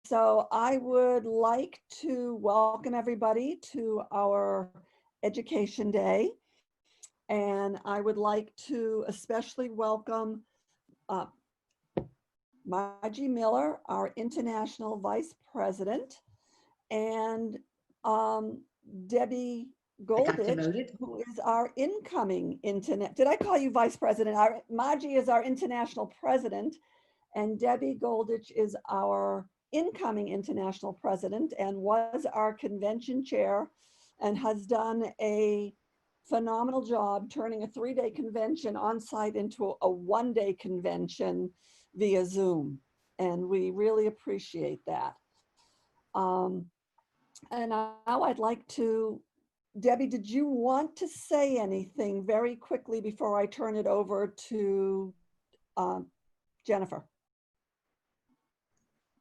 so I would like to welcome everybody to our Education Day. And I would like to especially welcome Maggie Miller, our International Vice President, and Debbie Goldich, who is our incoming internet. Did I call you Vice President? Maggie is our International President, and Debbie Goldich is our incoming International President and was our convention chair and has done a phenomenal job turning a 3-day convention on site into a 1-day convention via Zoom. And we really appreciate that. And now I'd like to, Debbie, did you want to say anything very quickly before I turn it over to Jennifer?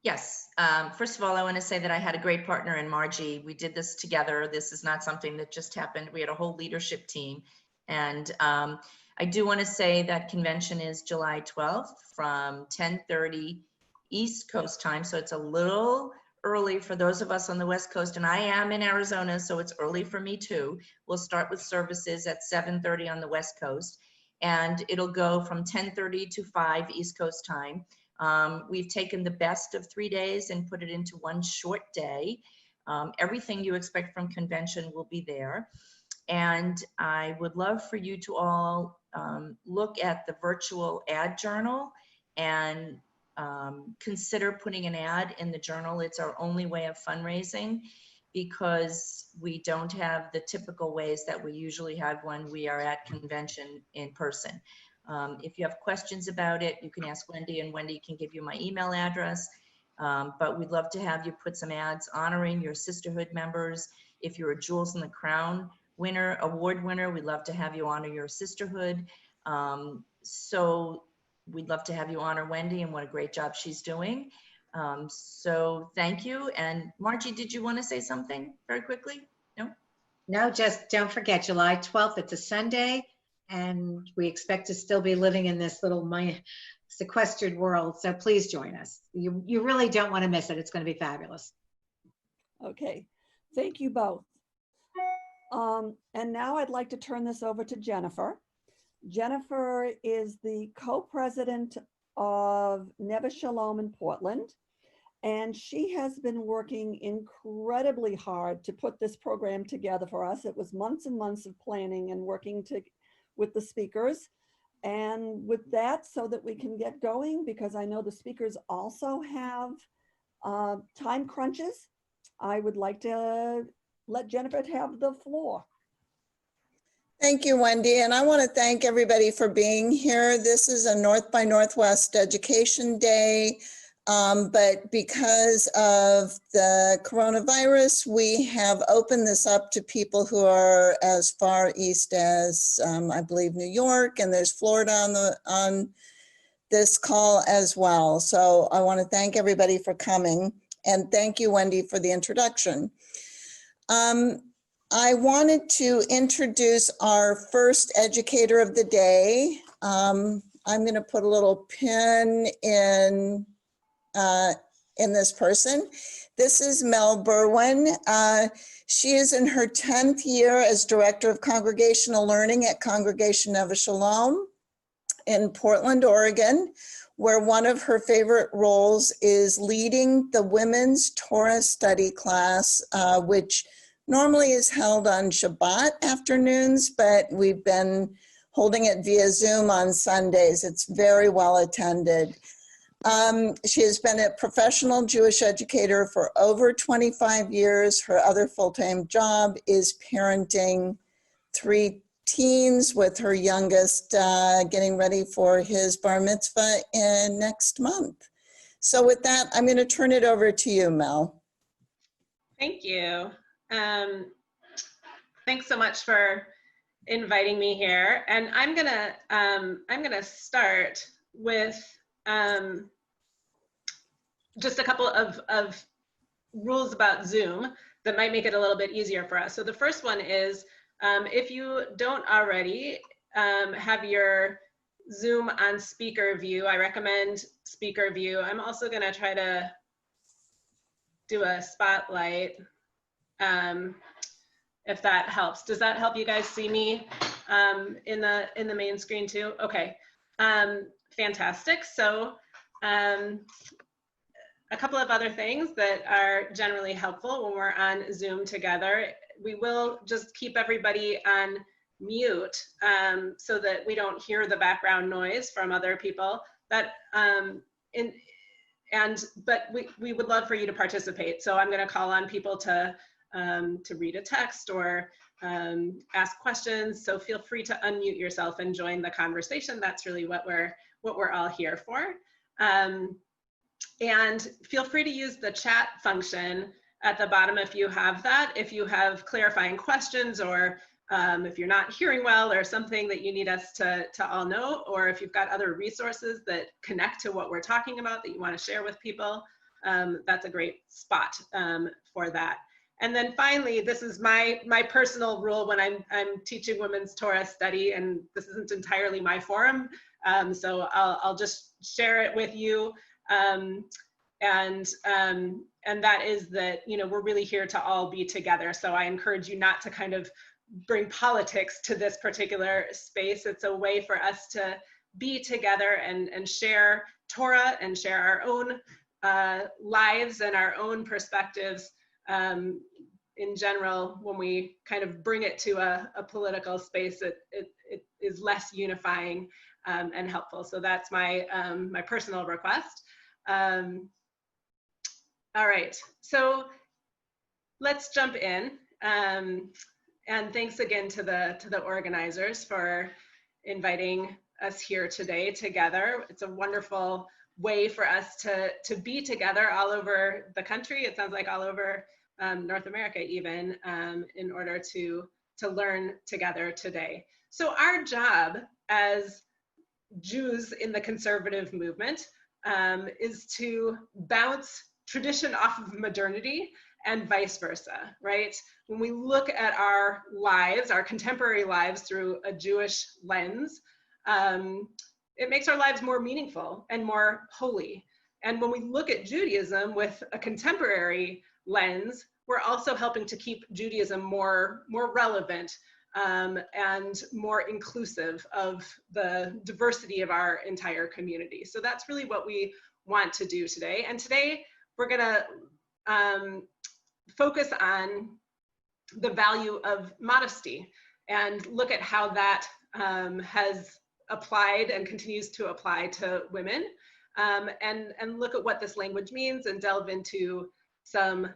Yes. First of all, I want to say that I had a great partner in Margie. We did this together. This is not something that just happened. We had a whole leadership team. And I do want to say that convention is July 12th from 10:30 East Coast time. So it's a little early for those of us on the West Coast. And I am in Arizona, so it's early for me too. We'll start with services at 7:30 on the West Coast. And it'll go from 10:30 to 5 East Coast time. We've taken the best of 3 days and put it into one short day. Everything you expect from convention will be there. And I would love for you to all look at the virtual ad journal and consider putting an ad in the journal. It's our only way of fundraising because we don't have the typical ways that we usually have when we are at convention in person. If you have questions about it, you can ask Wendy, and Wendy can give you my email address. But we'd love to have you put some ads honoring your sisterhood members. If you're a Jewels in the Crown award winner, we'd love to have you honor your sisterhood. So we'd love to have you honor Wendy and what a great job she's doing. So thank you. And Margie, did you want to say something very quickly? No? No, just don't forget July 12th. It's a Sunday. And we expect to still be living in this little sequestered world. So please join us. You really don't want to miss it. It's going to be fabulous. Okay, thank you both. And now I'd like to turn this over to Jennifer. Jennifer is the co-president of Neve Shalom in Portland. And she has been working incredibly hard to put this program together for us. It was months and months of planning and working with the speakers, and with that, so that we can get going, because I know the speakers also have time crunches. I would like to let Jennifer have the floor. Thank you, Wendy, and I want to thank everybody for being here. This is a North by Northwest Education Day. But because of the coronavirus, we have opened this up to people who are as far east as, I believe, New York, and there's Florida on this call as well. So I want to thank everybody for coming, and thank you, Wendy, for the introduction. I wanted to introduce our first educator of the day. I'm going to put a little pin in this person. This is Mel Berwyn. She is in her 10th year as Director of Congregational Learning at Congregation Neve Shalom in Portland, Oregon, where one of her favorite roles is leading the women's Torah study class, which normally is held on Shabbat afternoons, but we've been holding it via Zoom on Sundays. It's very well attended. She has been a professional Jewish educator for over 25 years. Her other full-time job is parenting 3 teens, with her youngest getting ready for his bar mitzvah next month. So with that, I'm going to turn it over to you, Mel. Thank you. Thanks so much for inviting me here. And I'm gonna start with just a couple of rules about Zoom that might make it a little bit easier for us. So the first one is, if you don't already have your Zoom on speaker view, I recommend speaker view. I'm also gonna try to do a spotlight, if that helps. Does that help you guys see me in the main screen too? Okay, fantastic. So a couple of other things that are generally helpful when we're on Zoom together. We will just keep everybody on mute so that we don't hear the background noise from other people. But we would love for you to participate. So I'm going to call on people to read a text or ask questions. So feel free to unmute yourself and join the conversation. That's really what we're all here for. And feel free to use the chat function at the bottom if you have that. If you have clarifying questions, or if you're not hearing well, or something that you need us to all know, or if you've got other resources that connect to what we're talking about that you want to share with people, that's a great spot for that. And then finally, this is my personal rule when I'm teaching women's Torah study, and this isn't entirely my forum, so I'll just share it with you. And that is that, you know, we're really here to all be together. So I encourage you not to kind of bring politics to this particular space. It's a way for us to be together and share Torah and share our own lives and our own perspectives in general. When we kind of bring it to a political space, it is less unifying and helpful. So that's my my personal request. All right, so let's jump in. And thanks again to the organizers for inviting us here today together. It's a wonderful way for us to be together all over the country. It sounds like all over North America even, in order to learn together today. So our job as Jews in the conservative movement is to bounce tradition off of modernity and vice versa, right? When we look at our lives, our contemporary lives through a Jewish lens, it makes our lives more meaningful and more holy. And when we look at Judaism with a contemporary lens, we're also helping to keep Judaism more relevant and more inclusive of the diversity of our entire community. So that's really what we want to do today. And today we're gonna focus on the value of modesty and look at how that has applied and continues to apply to women, and look at what this language means and delve into some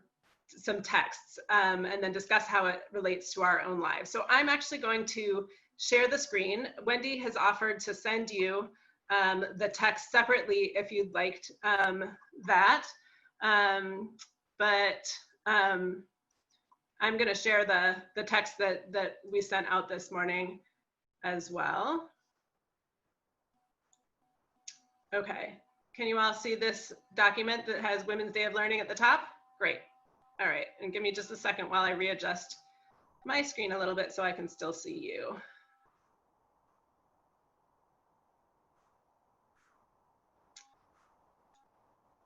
texts, and then discuss how it relates to our own lives. So I'm actually going to share the screen. Wendy has offered to send you the text separately if you'd like that. But I'm going to share the text that we sent out this morning as well. Okay, can you all see this document that has Women's Day of Learning at the top? Great. All right, and give me just a second while I readjust my screen a little bit so I can still see you.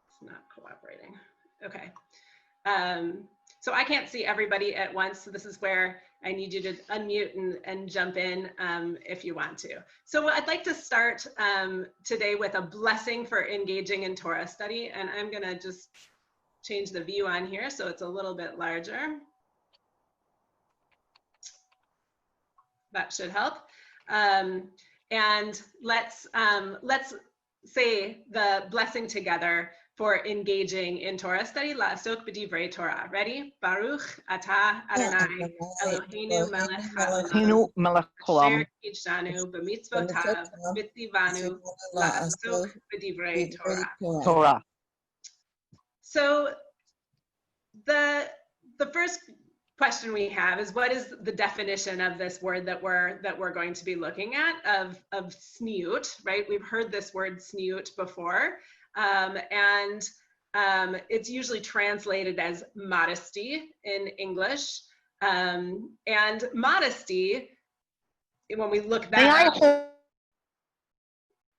It's not cooperating. Okay. So I can't see everybody at once, so this is where I need you to unmute and jump in if you want to. So I'd like to start today with a blessing for engaging in Torah study, and I'm gonna just change the view on here so it's a little bit larger. That should help. And let's say the blessing together for engaging in Torah study. La'asok b'divrei Torah. Ready? Baruch atah Adonai Eloheinu melech haolam asher kidshanu b'mitzvotav v'tzivanu la'asok b'divrei Torah. So the first question we have is, what is the definition of this word that we're going to be looking at of sniut, right? We've heard this word sniut before, and it's usually translated as modesty in English. And modesty, when we look that up,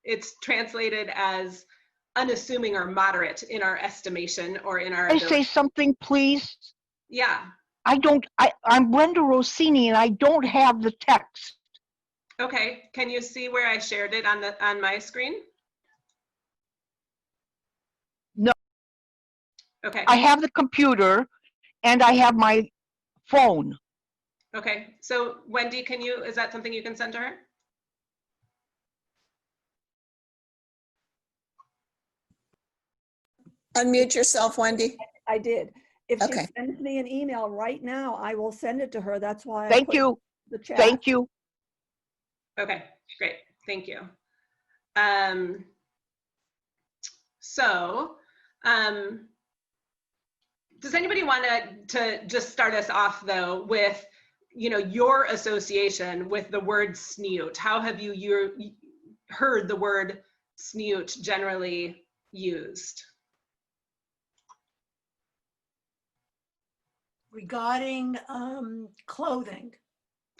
it's translated as unassuming or moderate in our estimation or in our I ability. say something, please? Yeah. I'm Brenda Rossini and I don't have the text. Okay. Can you see where I shared it on my screen? No. Okay. I have the computer and I have my phone. Okay. So Wendy, is that something you can send to her? Unmute yourself, Wendy. I did. If she Okay. sends me an email right now, I will send it to her. That's why I Thank put you. the chat. Thank you. Okay, great. Thank you. Does anybody want to just start us off though with, your association with the word snoot? How have you heard the word snoot generally used? Regarding clothing.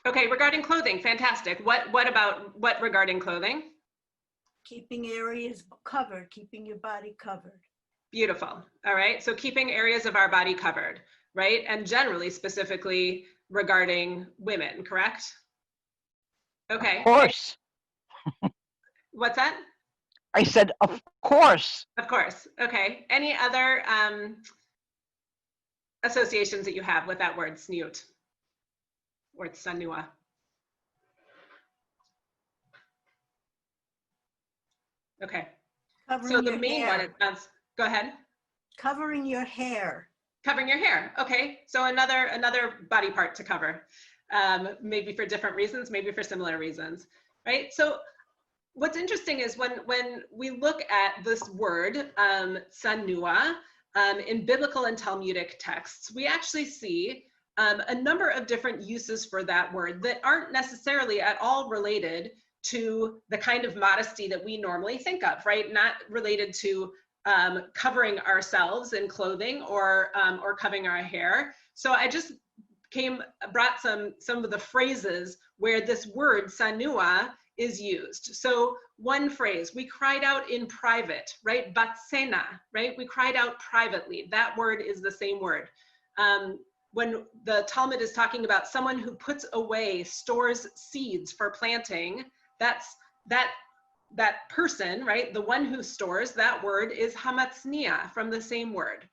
Okay, regarding clothing, fantastic. What regarding clothing? Keeping areas covered, keeping your body covered. Beautiful. All right. So keeping areas of our body covered, right? And generally, specifically regarding women, correct? Okay. Of course. What's that? I said, of course. Of course. Okay. Any other associations that you have with that word snoot or tsanua? Okay. Covering So the your main hair. one, go ahead. Covering your hair. Covering your hair. Okay. So another body part to cover, maybe for different reasons, maybe for similar reasons, right? So what's interesting is when we look at this word, tsanua, in biblical and Talmudic texts, we actually see a number of different uses for that word that aren't necessarily at all related to the kind of modesty that we normally think of, right? Not related to covering ourselves in clothing or covering our hair. So I just brought some of the phrases where this word tsanua is used. So one phrase, we cried out in private, right? Batsena, right? We cried out privately. That word is the same word. When the Talmud is talking about someone who puts away, stores seeds for planting, that's that person, right? The one who stores, that word is hamatznia, from the same word.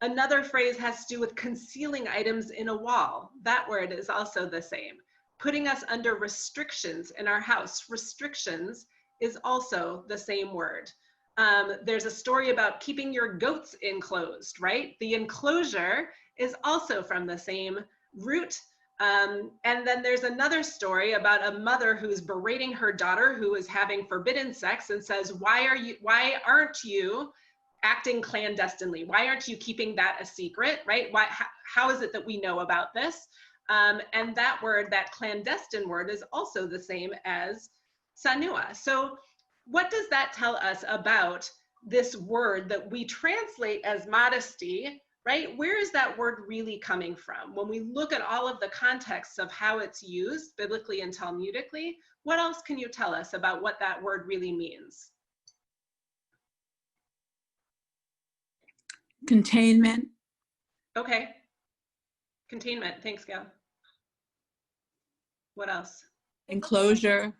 Another phrase has to do with concealing items in a wall. That word is also the same. Putting us under restrictions in our house. Restrictions is also the same word. There's a story about keeping your goats enclosed, right? The enclosure is also from the same root. And then there's another story about a mother who's berating her daughter who is having forbidden sex and says, why aren't you acting clandestinely? Why aren't you keeping that a secret, right? How is it that we know about this? And that word, that clandestine word, is also the same as tsanua. So what does that tell us about this word that we translate as modesty, right? Where is that word really coming from? When we look at all of the contexts of how it's used biblically and Talmudically, what else can you tell us about what that word really means? Containment. Okay. Containment. Thanks, Gail. What else? Enclosure.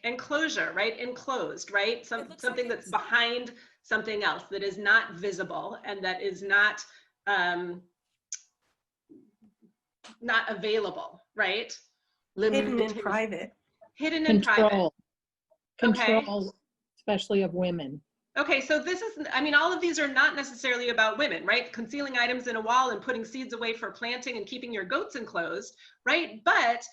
Enclosure, right? Enclosed, right? Something that's behind something else, that is not visible and that is not available, right? Hidden in private. Hidden in private. Control, especially of women. Okay, so this is, all of these are not necessarily about women, right? Concealing items in a wall and putting seeds away for planting and keeping your goats enclosed, right? But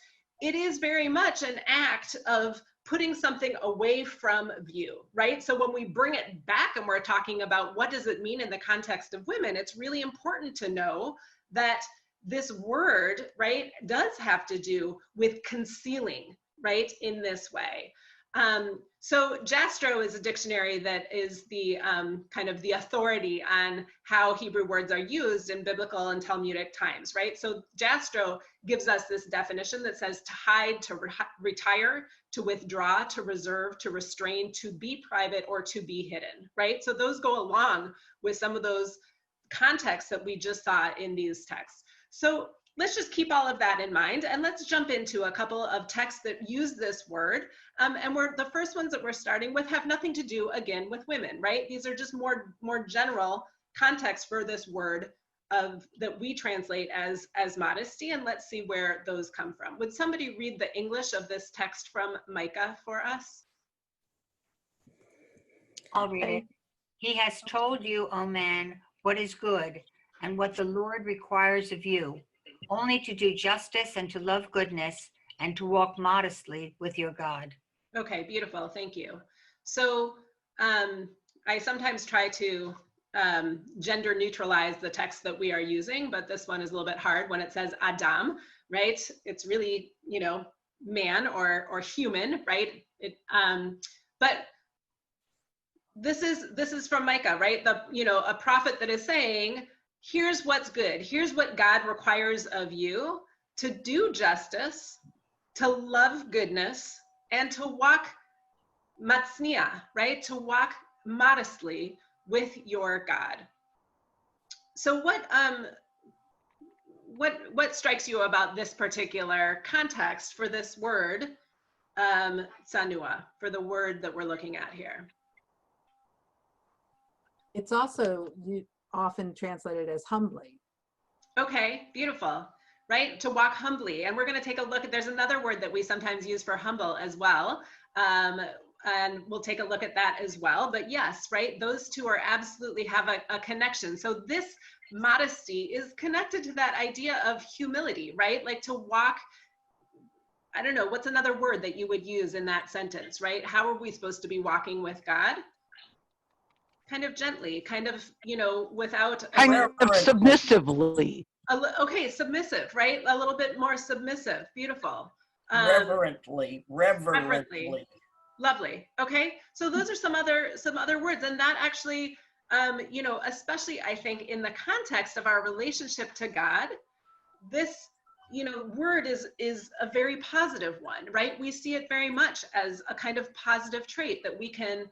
it is very much an act of putting something away from view, right? So when we bring it back and we're talking about what does it mean in the context of women, it's really important to know that this word, right, does have to do with concealing, right, in this way. So Jastrow is a dictionary that is the kind of the authority on how Hebrew words are used in biblical and Talmudic times, right? So Jastrow gives us this definition that says to hide, to retire, to withdraw, to reserve, to restrain, to be private, or to be hidden, right? So those go along with some of those contexts that we just saw in these texts. So let's just keep all of that in mind, and let's jump into a couple of texts that use this word. And the first ones that we're starting with have nothing to do, again, with women, right? These are just more general context for this word that we translate as modesty, and let's see where those come from. Would somebody read the English of this text from Micah for us? I'll read it. He has told you, O man, what is good and what the Lord requires of you, only to do justice and to love goodness and to walk modestly with your God. Okay, beautiful, thank you. So I sometimes try to gender neutralize the text that we are using, but this one is a little bit hard when it says Adam, right? It's really, you know, man or human, right? But this is from Micah, right? A prophet that is saying, here's what's good. Here's what God requires of you: to do justice, to love goodness, and to walk matznia, right? To walk modestly with your God. So what strikes you about this particular context for this word, tsanua, for the word that we're looking at here? It's also often translated as humbly. Okay, beautiful, right? To walk humbly. And we're going to take a look at, there's another word that we sometimes use for humble as well. And we'll take a look at that as well. But yes, right, those two are absolutely have a connection. So this modesty is connected to that idea of humility, right? Like to walk, I don't know, what's another word that you would use in that sentence, right? How are we supposed to be walking with God? Kind of gently, kind of, you know, without Kind of submissively. Okay, submissive, right? A little bit more submissive. Beautiful. Reverently. Lovely. Okay, so those are some other words, and that actually, you know, especially I think in the context of our relationship to God, this, you know, word is a very positive one, right? We see it very much as a kind of positive trait that we can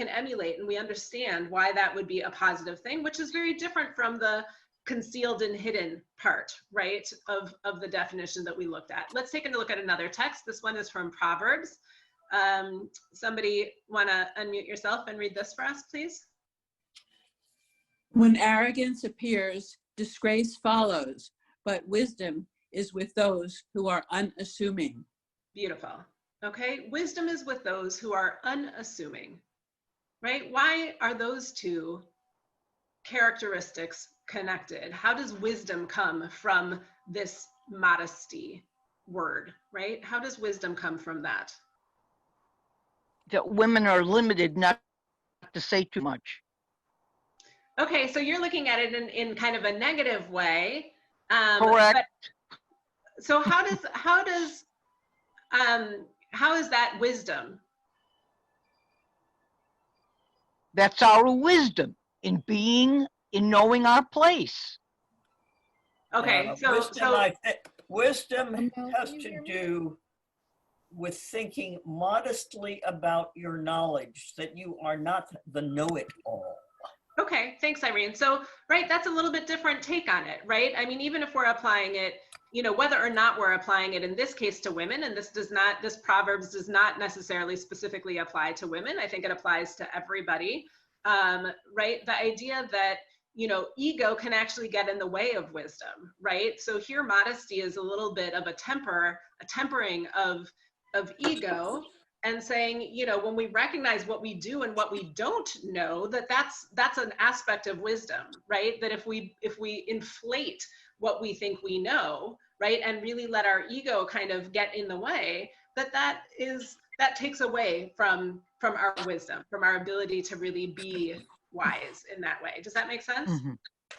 emulate, and we understand why that would be a positive thing, which is very different from the concealed and hidden part, right, of the definition that we looked at. Let's take a look at another text. This one is from Proverbs. Somebody want to unmute yourself and read this for us, please? When arrogance appears, disgrace follows, but wisdom is with those who are unassuming. Beautiful. Okay, wisdom is with those who are unassuming, right? Why are those two characteristics connected? How does wisdom come from this modesty word, right? How does wisdom come from that? That women are limited not to say too much. Okay, so you're looking at it in kind of a negative way. Correct. So how is that wisdom? That's our wisdom in knowing our place. Okay, wisdom has to do with thinking modestly about your knowledge, that you are not the know-it-all. Okay, thanks, Irene. So, right, that's a little bit different take on it, right? I mean, even if we're applying it, you know, whether or not we're applying it in this case to women, and this Proverbs does not necessarily specifically apply to women. I think it applies to everybody, right? The idea that, you know, ego can actually get in the way of wisdom, right? So here modesty is a little bit of a tempering of ego, and saying, you know, when we recognize what we do and what we don't know, that's an aspect of wisdom, right? That if we inflate what we think we know, right, and really let our ego kind of get in the way, that takes away from our wisdom, from our ability to really be wise in that way. Does that make sense? Mm-hmm.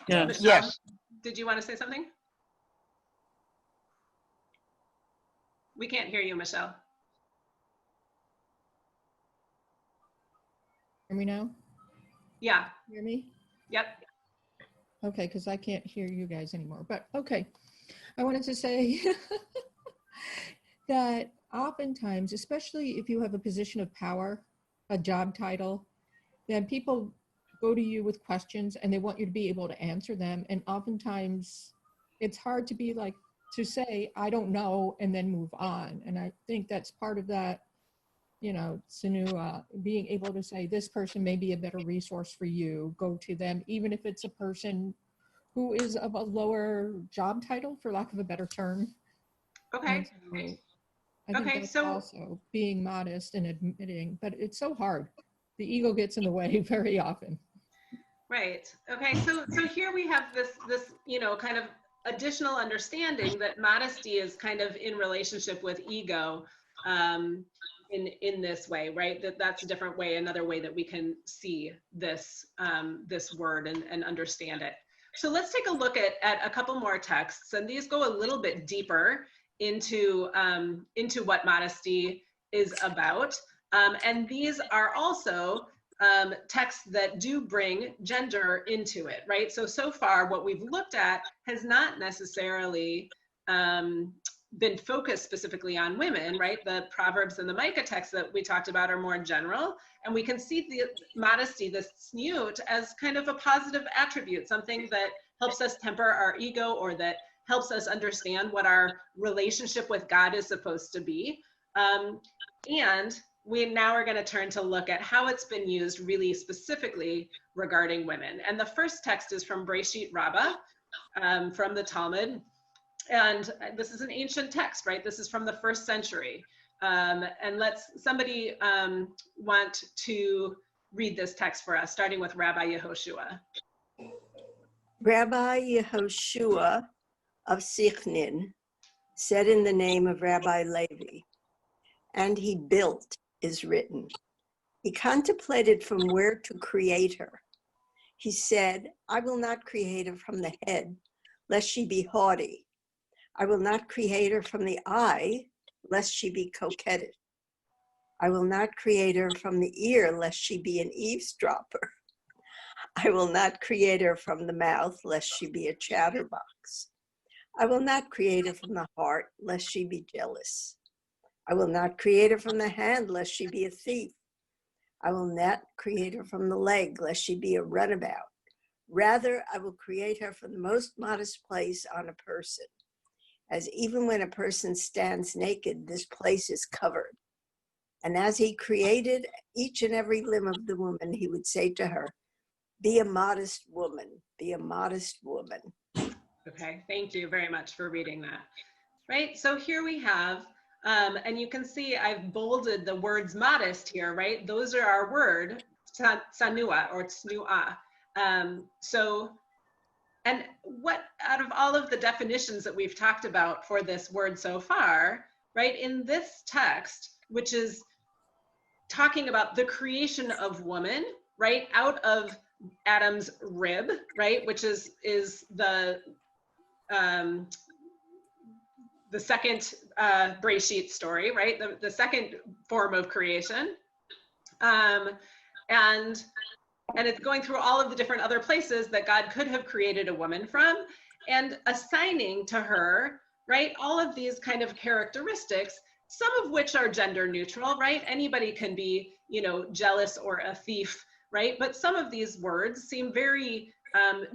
Yeah. Michelle, Yes. did you want to say something? We can't hear you, Michelle. Hear me now? Yeah. Hear me? Yep. Okay, because I can't hear you guys anymore. But okay, I wanted to say that oftentimes, especially if you have a position of power, a job title, then people go to you with questions and they want you to be able to answer them. And oftentimes it's hard to be like, to say, I don't know, and then move on. And I think that's part of that, you know, Sanua, being able to say, this person may be a better resource for you, go to them, even if it's a person who is of a lower job title, for lack of a better term. Okay. So I think Okay, that's so also being modest and admitting, but it's so hard. The ego gets in the way very often. right. Okay, so here we have this you know, kind of additional understanding that modesty is kind of in relationship with ego in this way, right? That's a different way, another way that we can see this this word and understand it. So let's take a look at a couple more texts, and these go a little bit deeper into what modesty is about. And these are also texts that do bring gender into it, right? So far what we've looked at has not necessarily been focused specifically on women, right? The Proverbs and the Micah texts that we talked about are more general, and we can see the modesty, the snoot, as kind of a positive attribute, something that helps us temper our ego, or that helps us understand what our relationship with God is supposed to be. And we now are going to turn to look at how it's been used really specifically regarding women. And the first text is from Breshit Rabbah, from the Talmud. And this is an ancient text, right? This is from the 1st century. And somebody want to read this text for us, starting with Rabbi Yehoshua. Rabbi Yehoshua of Sichnin said in the name of Rabbi Levi, and he built is written. He contemplated from where to create her. He said, I will not create her from the head, lest she be haughty. I will not create her from the eye, lest she be coquettish. I will not create her from the ear, lest she be an eavesdropper. I will not create her from the mouth, lest she be a chatterbox. I will not create her from the heart, lest she be jealous. I will not create her from the hand, lest she be a thief. I will not create her from the leg, lest she be a runabout. Rather, I will create her from the most modest place on a person, as even when a person stands naked, this place is covered. And as he created each and every limb of the woman, he would say to her, be a modest woman, be a modest woman. Okay, thank you very much for reading that. Right, so here we have, and you can see I've bolded the words modest here, right? Those are our word, tsanua or tsnua. And what, out of all of the definitions that we've talked about for this word so far, right, in this text, which is talking about the creation of woman, right, out of Adam's rib, right, which is the second Breshit story, right, the second form of creation, and it's going through all of the different other places that God could have created a woman from, and assigning to her, right, all of these kind of characteristics, some of which are gender neutral, right? Anybody can be, you know, jealous or a thief, right? But some of these words seem very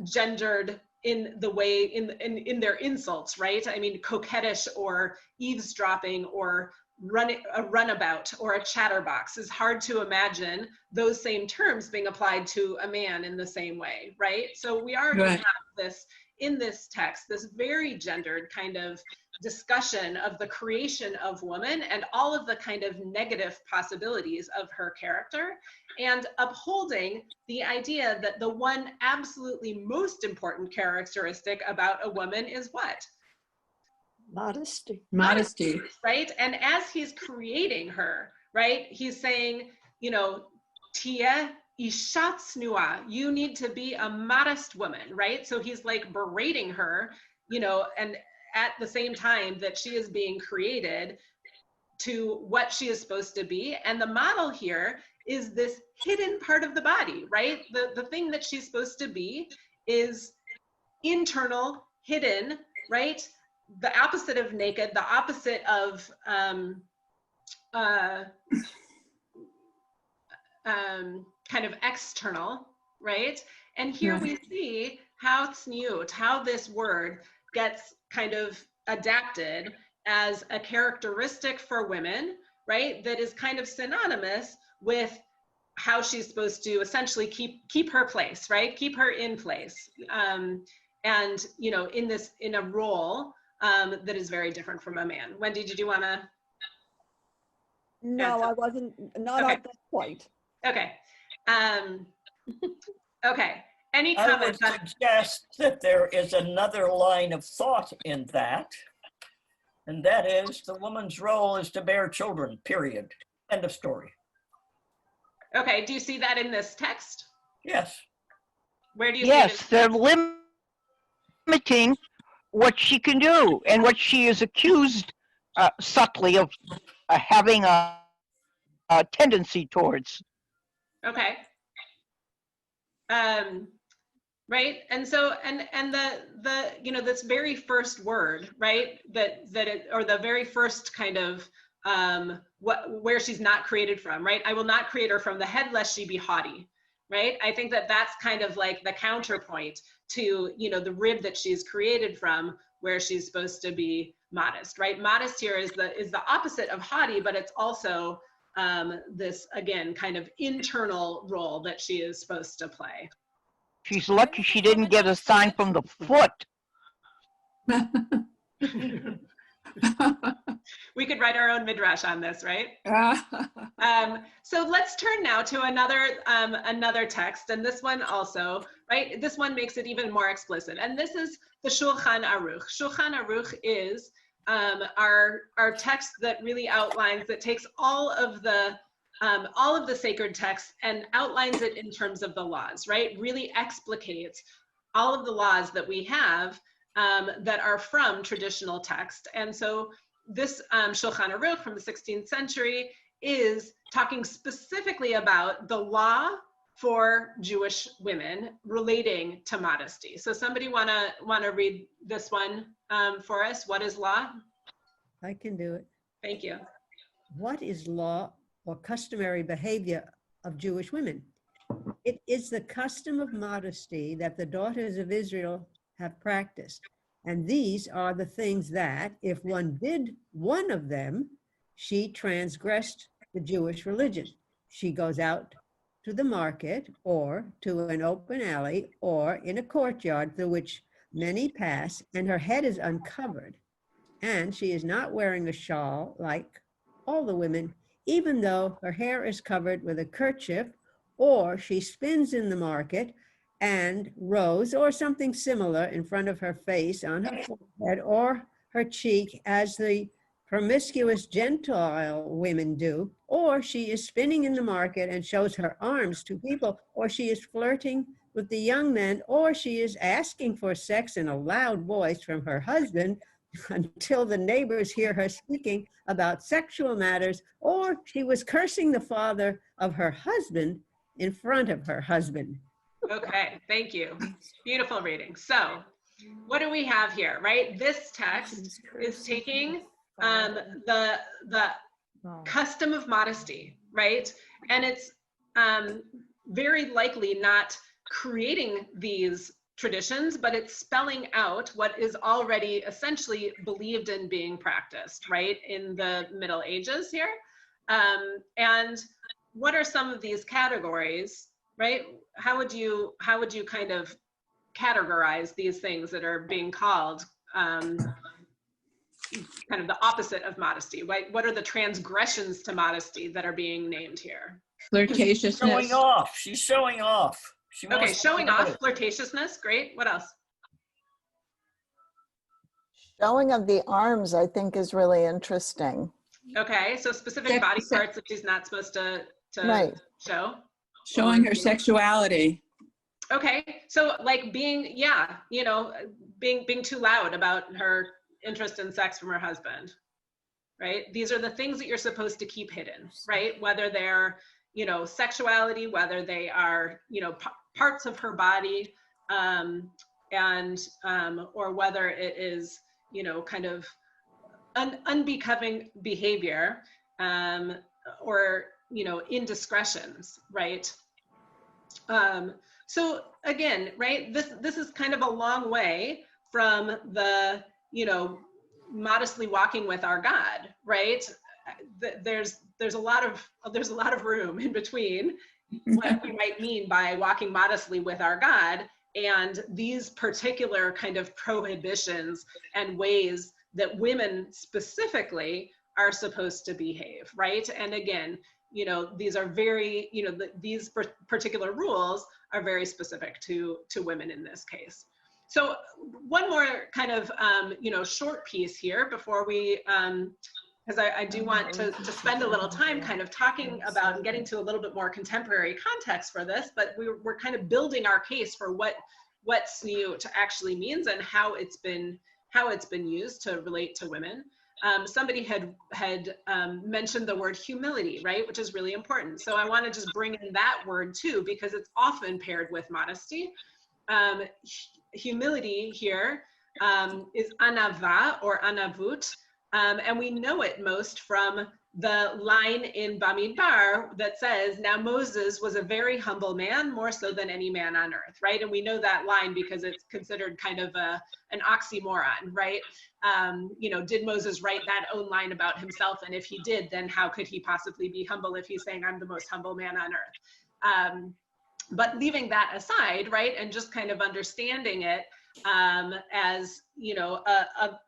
gendered in the way, in their insults, right? I mean, coquettish or eavesdropping or a runabout or a chatterbox. Is hard to imagine those same terms being applied to a man in the same way, right? So we already have this in this text, this very gendered kind of discussion of the creation of woman and all of the kind of negative possibilities of her character, and upholding the idea that the one absolutely most important characteristic about a woman is what? Modesty. Modesty. Right? And as he's creating her, right, he's saying, you know, Tia ishat snua, you need to be a modest woman, right? So he's like berating her, you know, and at the same time that she is being created to what she is supposed to be. And the model here is this hidden part of the body, right? The thing that she's supposed to be is internal, hidden, right? The opposite of naked, the opposite of kind of external, right? And here we see how tzniut, how this word gets kind of adapted as a characteristic for women, right? That is kind of synonymous with how she's supposed to essentially keep her place, right? Keep her in place. And, you know, in a role that is very different from a man. Wendy, did you want to? No, I wasn't, not Okay. at this point. Okay. Okay. Any I would comments on? suggest that there is another line of thought in that, and that is the woman's role is to bear children, period. End of story. Okay, do you see that in this text? Yes. Where do you Yes, see they're it? limiting what she can do and what she is accused subtly of having a tendency towards. Okay. Right, and so and the you know, this very first word, right, or the very first kind of where she's not created from, right? I will not create her from the head lest she be haughty, right? I think that that's kind of like the counterpoint to, you know, the rib that she's created from, where she's supposed to be modest, right? Modest here is the opposite of haughty, but it's also this, again, kind of internal role that she is supposed to play. She's lucky she didn't get a sign from the foot. We could write our own midrash on this, right? So let's turn now to another text, and this one also, right? This one makes it even more explicit, and this is the Shulchan Aruch. Shulchan Aruch is our text that really outlines, that takes all of the sacred texts and outlines it in terms of the laws, right? Really explicates all of the laws that we have that are from traditional text. And so this Shulchan Aruch from the 16th century is talking specifically about the law for Jewish women relating to modesty. So somebody wanna read this one for us? What is law? I can do it. Thank you. What is law or customary behavior of Jewish women? It is the custom of modesty that the daughters of Israel have practiced. And these are the things that, if one did one of them, she transgressed the Jewish religion. She goes out to the market or to an open alley or in a courtyard through which many pass, and her head is uncovered. And she is not wearing a shawl like all the women, even though her hair is covered with a kerchief, or she spins in the market and rows or something similar in front of her face, on her forehead or her cheek, as the promiscuous Gentile women do, or she is spinning in the market and shows her arms to people, or she is flirting with the young men, or she is asking for sex in a loud voice from her husband until the neighbors hear her speaking about sexual matters, or she was cursing the father of her husband in front of her husband. Okay, thank you. Beautiful reading. So what do we have here, right? This text is taking the custom of modesty, right? And it's very likely not creating these traditions, but it's spelling out what is already essentially believed in being practiced, right, in the Middle Ages here. And what are some of these categories, right? How would you kind of categorize these things that are being called kind of the opposite of modesty? Right? What are the transgressions to modesty that are being named here? Flirtatiousness. Showing off. She's showing off. Okay, showing off, flirtatiousness, great. What else? Showing of the arms, I think, is really interesting. Okay, so specific body parts that she's not supposed to Right. show. Showing her sexuality. Okay, so like being, yeah, you know, being too loud about her interest in sex from her husband, right? These are the things that you're supposed to keep hidden, right? Whether they're, sexuality, whether they are, parts of her body, or whether it is, kind of unbecoming behavior, or, indiscretions, right? So again, right, this is kind of a long way from the, modestly walking with our God, right? There's a lot of room in between what we might mean by walking modestly with our God and these particular kind of prohibitions and ways that women specifically are supposed to behave, right? And again, these are very, these particular rules are very specific to women in this case. So one more kind of, short piece here before we, because I do want to spend a little time kind of talking about and getting to a little bit more contemporary context for this, but we're kind of building our case for what tzniut actually means and how it's been used to relate to women. Somebody had mentioned the word humility, right, which is really important. So I want to just bring in that word too, because it's often paired with modesty. Humility here is anava or anavut, and we know it most from the line in Bamidbar that says, now Moses was a very humble man, more so than any man on earth, right? And we know that line because it's considered kind of an oxymoron, right? Did Moses write that own line about himself? And if he did, then how could he possibly be humble if he's saying, I'm the most humble man on earth? But leaving that aside, right, and just kind of understanding it as, a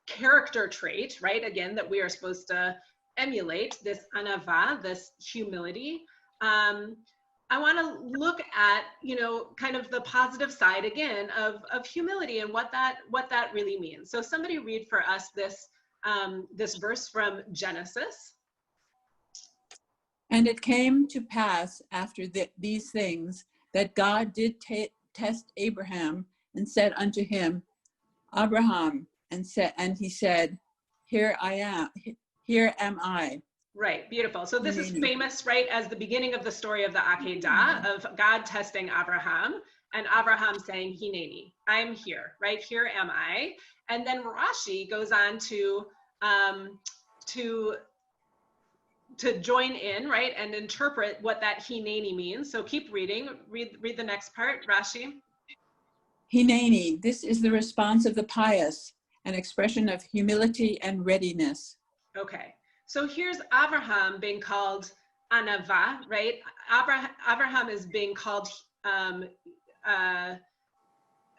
character trait, right, again, that we are supposed to emulate, this anava, this humility. I want to look at, kind of the positive side again of humility and what that really means. So somebody read for us this verse from Genesis. And it came to pass after these things that God did test Abraham and said unto him, Abraham, and he said, here am I. Right, beautiful. So this is famous, right, as the beginning of the story of the Akedah, of God testing Abraham, and Abraham saying, Hineni, I'm here, right, here am I. And then Rashi goes on to join in, right, and interpret what that Hineni means. So keep reading, read the next part, Rashi. Hineni, this is the response of the pious, an expression of humility and readiness. Okay, so here's Abraham being called anava, right? Abraham is being called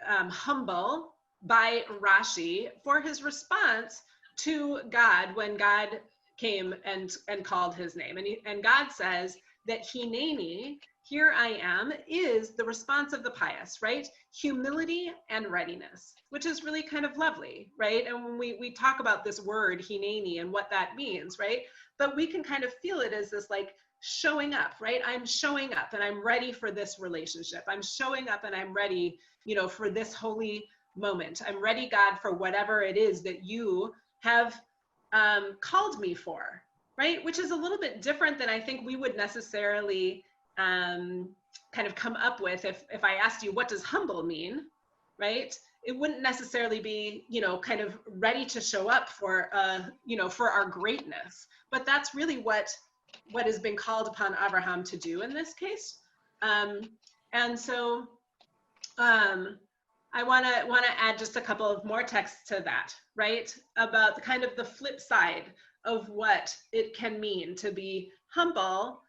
humble by Rashi for his response to God when God came and called his name. And God says that Hineni, here I am, is the response of the pious, right? Humility and readiness, which is really kind of lovely, right? And when we talk about this word Hineni and what that means, right? But we can kind of feel it as this like showing up, right? I'm showing up and I'm ready for this relationship. I'm showing up and I'm ready, for this holy moment. I'm ready, God, for whatever it is that you have called me for, right? Which is a little bit different than I think we would necessarily kind of come up with if I asked you, what does humble mean, right? It wouldn't necessarily be, kind of ready to show up for, for our greatness. But that's really what has been called upon Abraham to do in this case. And so I want to add just a couple of more texts to that, right? About the kind of the flip side of what it can mean to be humble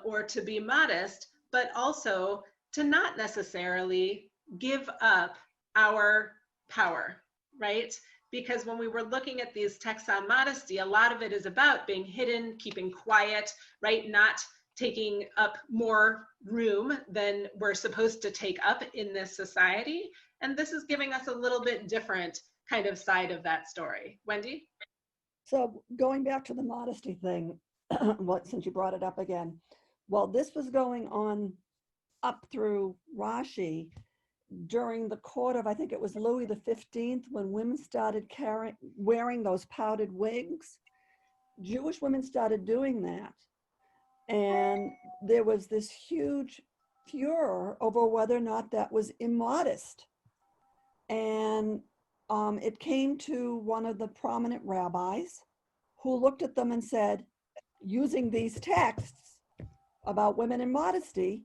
or to be modest, but also to not necessarily give up our power, right? Because when we were looking at these texts on modesty, a lot of it is about being hidden, keeping quiet, right? Not taking up more room than we're supposed to take up in this society. And this is giving us a little bit different kind of side of that story. Wendy? So going back to the modesty thing, since you brought it up again, well, this was going on up through Rashi during the court of, I think it was Louis XV, when women started wearing those powdered wigs. Jewish women started doing that. And there was this huge furor over whether or not that was immodest. And it came to one of the prominent rabbis who looked at them and said, using these texts about women and modesty,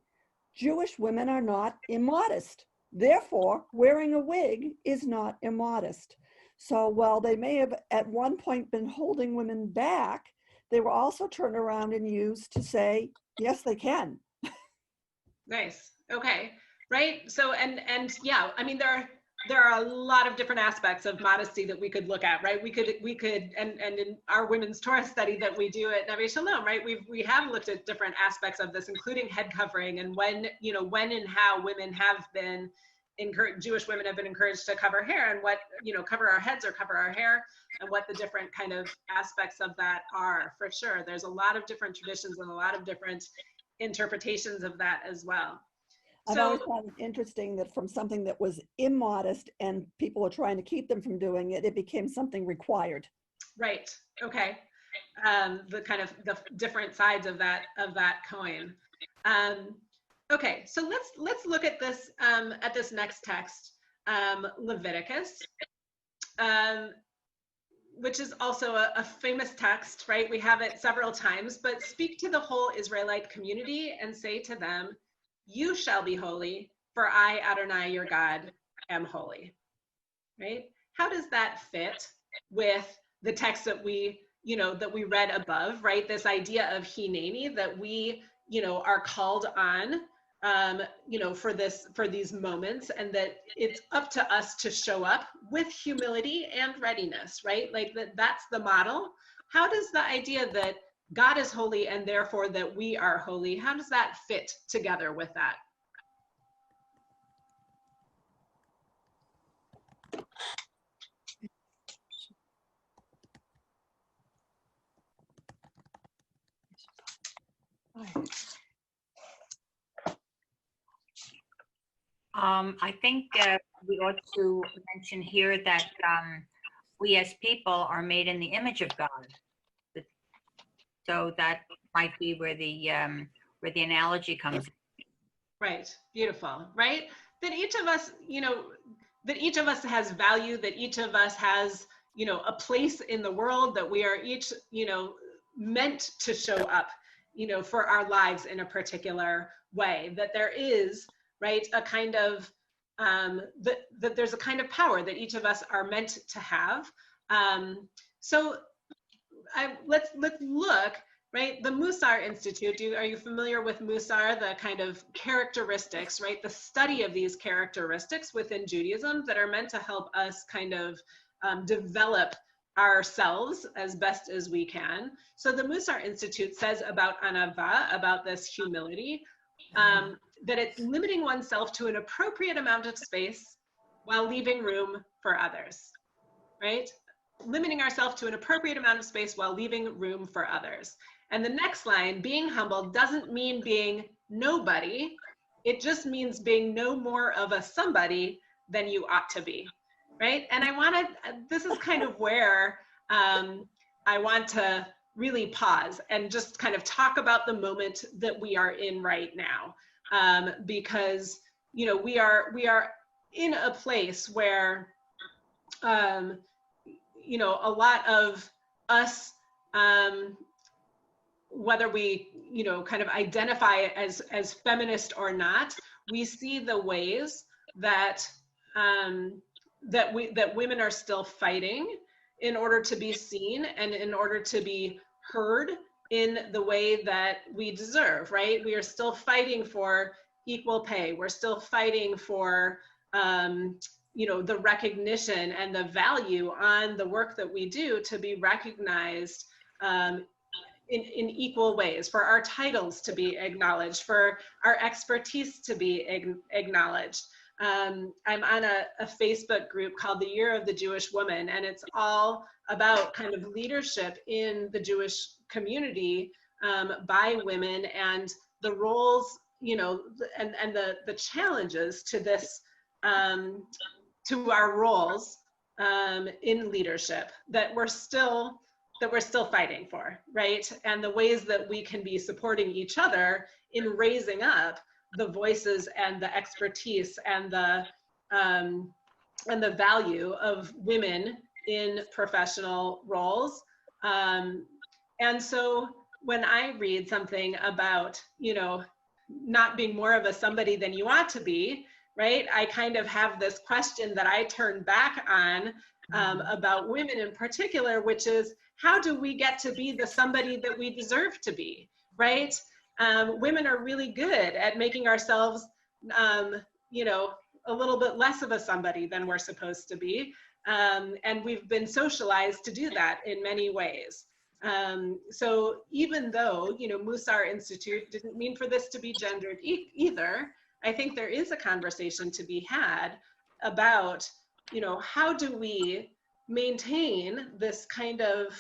Jewish women are not immodest. Therefore, wearing a wig is not immodest. So while they may have at one point been holding women back, they were also turned around and used to say, yes, they can. Nice. Okay. Right. So, and yeah, I mean, there are a lot of different aspects of modesty that we could look at, right? We could, and in our women's Torah study that we do at Neve Shalom, right? We have looked at different aspects of this, including head covering, and when and how women have been encouraged, Jewish women have been encouraged to cover hair, and what, cover our heads or cover our hair, and what the different kind of aspects of that are, for sure. There's a lot of different traditions and a lot of different interpretations of that as well. I've always found it interesting that from something that was immodest and people were trying to keep them from doing it, it became something required. Right. Okay. The kind of the different sides of that coin. Okay. So let's look at this next text, Leviticus, which is also a famous text, right? We have it several times. But speak to the whole Israelite community and say to them, you shall be holy, for I, Adonai, your God, am holy, right? How does that fit with the text that we read above, right? This idea of hineni, that we, are called on, for these moments, and that it's up to us to show up with humility and readiness, right? Like that's the model. How does the idea that God is holy and therefore that we are holy, how does that fit together with that? I think we ought to mention here that we as people are made in the image of God. So that might be where the analogy comes in. Right. Beautiful. Right. That each of us, has value, that each of us has, a place in the world, that we are each, meant to show up, for our lives in a particular way, that there is, right, a kind of, that there's a kind of power that each of us are meant to have. So let's look, right? The Musar Institute, are you familiar with Musar, the kind of characteristics, right? The study of these characteristics within Judaism that are meant to help us kind of develop ourselves as best as we can. So the Musar Institute says about anava, about this humility, that it's limiting oneself to an appropriate amount of space while leaving room for others, right? Limiting ourselves to an appropriate amount of space while leaving room for others. And the next line, being humble, doesn't mean being nobody. It just means being no more of a somebody than you ought to be, right? And this is kind of where I want to really pause and just kind of talk about the moment that we are in right now. Because, we are in a place where, a lot of us, whether we, kind of identify as feminist or not, we see the ways that that women are still fighting in order to be seen and in order to be heard in the way that we deserve, right? We are still fighting for equal pay. We're still fighting for, the recognition and the value on the work that we do to be recognized in equal ways, for our titles to be acknowledged, for our expertise to be acknowledged. I'm on a Facebook group called the Year of the Jewish Woman, and it's all about kind of leadership in the Jewish community by women, and the roles, and the challenges to this, to our roles in leadership, that we're still that we're still fighting for, right? And the ways that we can be supporting each other in raising up the voices and the expertise and the value of women in professional roles. And so when I read something about, you know, not being more of a somebody than you ought to be, right? I kind of have this question that I turn back on about women in particular, which is, how do we get to be the somebody that we deserve to be, right? Women are really good at making ourselves, you know, a little bit less of a somebody than we're supposed to be. And we've been socialized to do that in many ways. So even though, you know, Musar Institute didn't mean for this to be gendered either, I think there is a conversation to be had about, you know, how do we maintain this kind of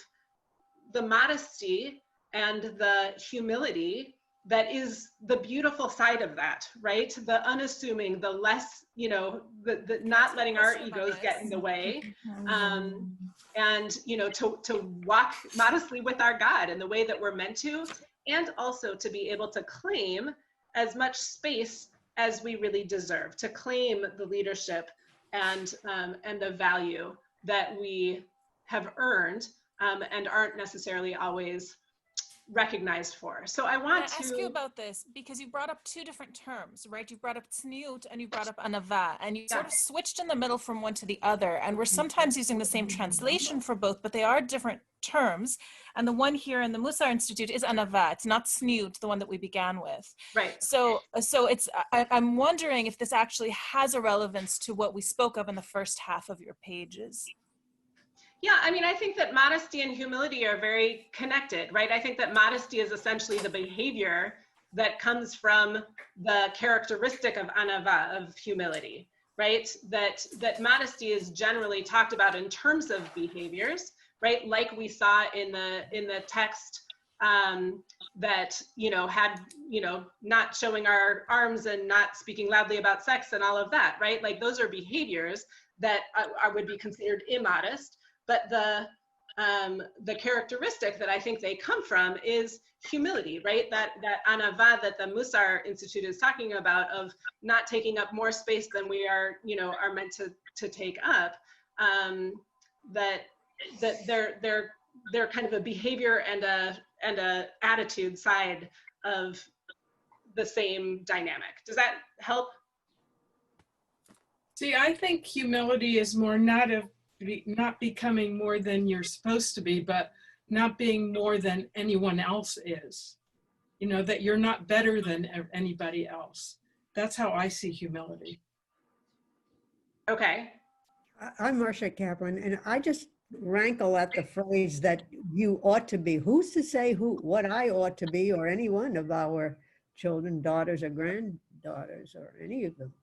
the modesty and the humility that is the beautiful side of that, right? The unassuming, the less, you know, the not letting our egos get in the way. And, you know, to walk modestly with our God in the way that we're meant to, and also to be able to claim as much space as we really deserve, to claim the leadership and the value that we have earned and aren't necessarily always recognized for. So I want to ask you about this because you brought up two different terms, right? You brought up tzniut and you brought up anava, and you sort of switched in the middle from one to the other. And we're sometimes using the same translation for both, but they are different terms. And the one here in the Musar Institute is anava. It's not tzniut, the one that we began with. Right. So it's, I'm wondering if this actually has a relevance to what we spoke of in the first half of your pages. Yeah, I mean, I think that modesty and humility are very connected, right? I think that modesty is essentially the behavior that comes from the characteristic of anava, of humility, right? That modesty is generally talked about in terms of behaviors, right? Like we saw in the text that, you know, had, you know, not showing our arms and not speaking loudly about sex and all of that, right? Like those are behaviors that would be considered immodest. But the characteristic that I think they come from is humility, right? That anava that the Musar Institute is talking about, of not taking up more space than we are, you know, are meant to take up. That they're kind of a behavior and a attitude side of the same dynamic. Does that help? See, I think humility is more not becoming more than you're supposed to be, but not being more than anyone else is. You know, that you're not better than anybody else. That's how I see humility. Okay. I'm Marcia Kaplan, and I just rankle at the phrase that you ought to be. Who's to say what I ought to be, or any one of our children, daughters or granddaughters, or any of them?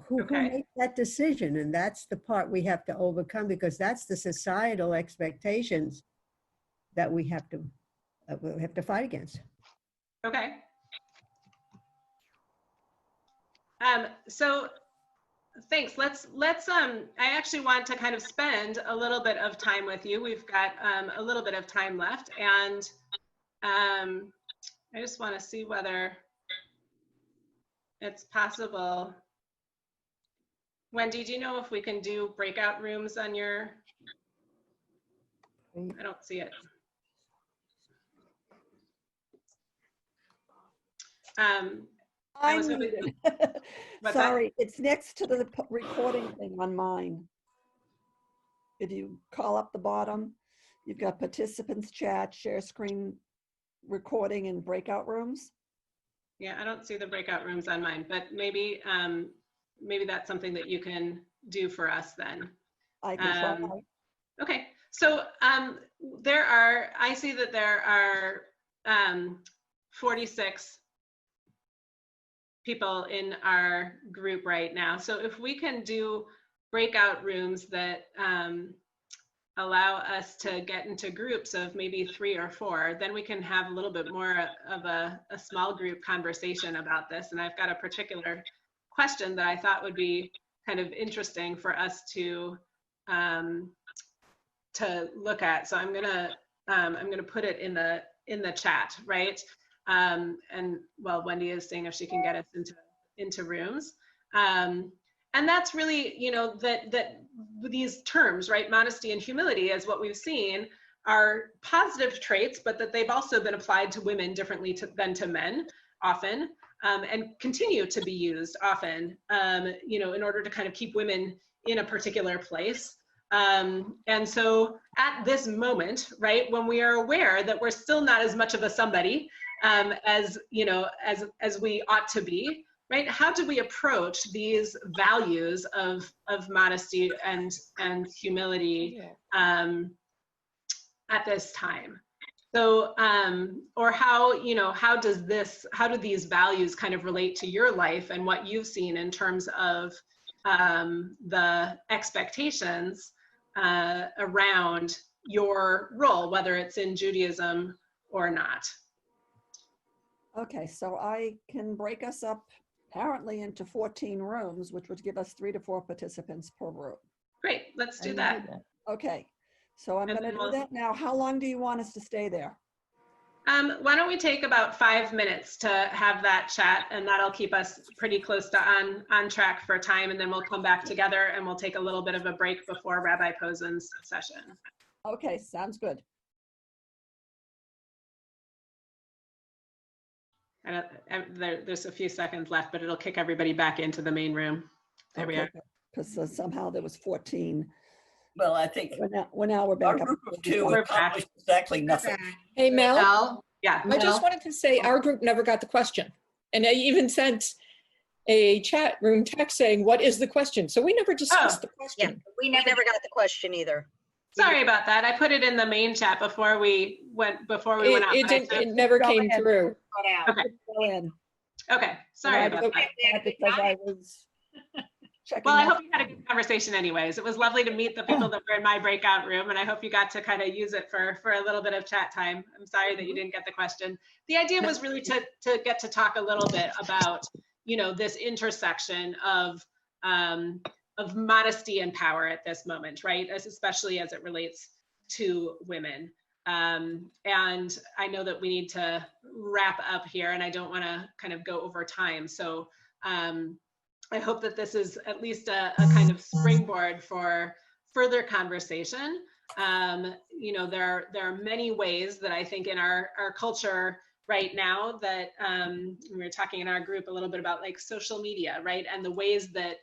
Who makes that decision? And that's the part we have to overcome, because that's the societal expectations that we have to fight against. Okay. So thanks. Let's I actually want to kind of spend a little bit of time with you. We've got a little bit of time left, and I just want to see whether it's possible. Wendy, do you know if we can do breakout rooms on your, I don't see it. I was hoping, sorry, it's next to the recording thing on mine. If you call up the bottom, you've got participants chat, share screen, recording, and breakout rooms. Yeah, I don't see the breakout rooms on mine, but maybe maybe that's something that you can do for us then. I can try. Okay, so I see that there are 46 people in our group right now. So if we can do breakout rooms that allow us to get into groups of maybe 3 or 4, then we can have a little bit more of a small group conversation about this. And I've got a particular question that I thought would be kind of interesting for us to look at. So I'm gonna I'm going to put it in the chat, right? And well, Wendy is seeing if she can get us into rooms. And that's really, you know, that these terms, right? Modesty and humility, as what we've seen, are positive traits, but that they've also been applied to women differently than to men often, and continue to be used often, you know, in order to kind of keep women in a particular place. And so at this moment, right, when we are aware that we're still not as much of a somebody as, you know, as we ought to be, right? How do we approach these values of modesty and humility at this time? So, or how, you know, how do these values kind of relate to your life and what you've seen in terms of the expectations around your role, whether it's in Judaism or not? Okay, so I can break us up apparently into 14 rooms, which would give us 3 to 4 participants per room. Great, let's do that. Okay, so I'm going to do that now. How long do you want us to stay there? Why don't we take about 5 minutes to have that chat, and that'll keep us pretty close to on track for time, and then we'll come back together and we'll take a little bit of a break before Rabbi Posen's session. Okay, sounds good. There's a few seconds left, but it'll kick everybody back into the main room. There we are. Because somehow there was 14. Well, I think we're back up. Two accomplished exactly nothing. Hey, Mel? Yeah. I just wanted to say our group never got the question. And I even sent a chat room text saying, what is the question? So we never discussed the question. Yeah, we never got the question either. Sorry about that. I put it in the main chat before we went out. It never came through. Okay. Okay. Sorry about that. Because I was checking. Well, I hope you had a good conversation anyways. It was lovely to meet the people that were in my breakout room, and I hope you got to kind of use it for a little bit of chat time. I'm sorry that you didn't get the question. The idea was really to get to talk a little bit about, you know, this intersection of modesty and power at this moment, right? Especially as it relates to women. And I know that we need to wrap up here, and I don't want to kind of go over time. So I hope that this is at least a kind of springboard for further conversation. You know, there are many ways that I think in our culture right now that we were talking in our group a little bit about, like, social media, right? And the ways that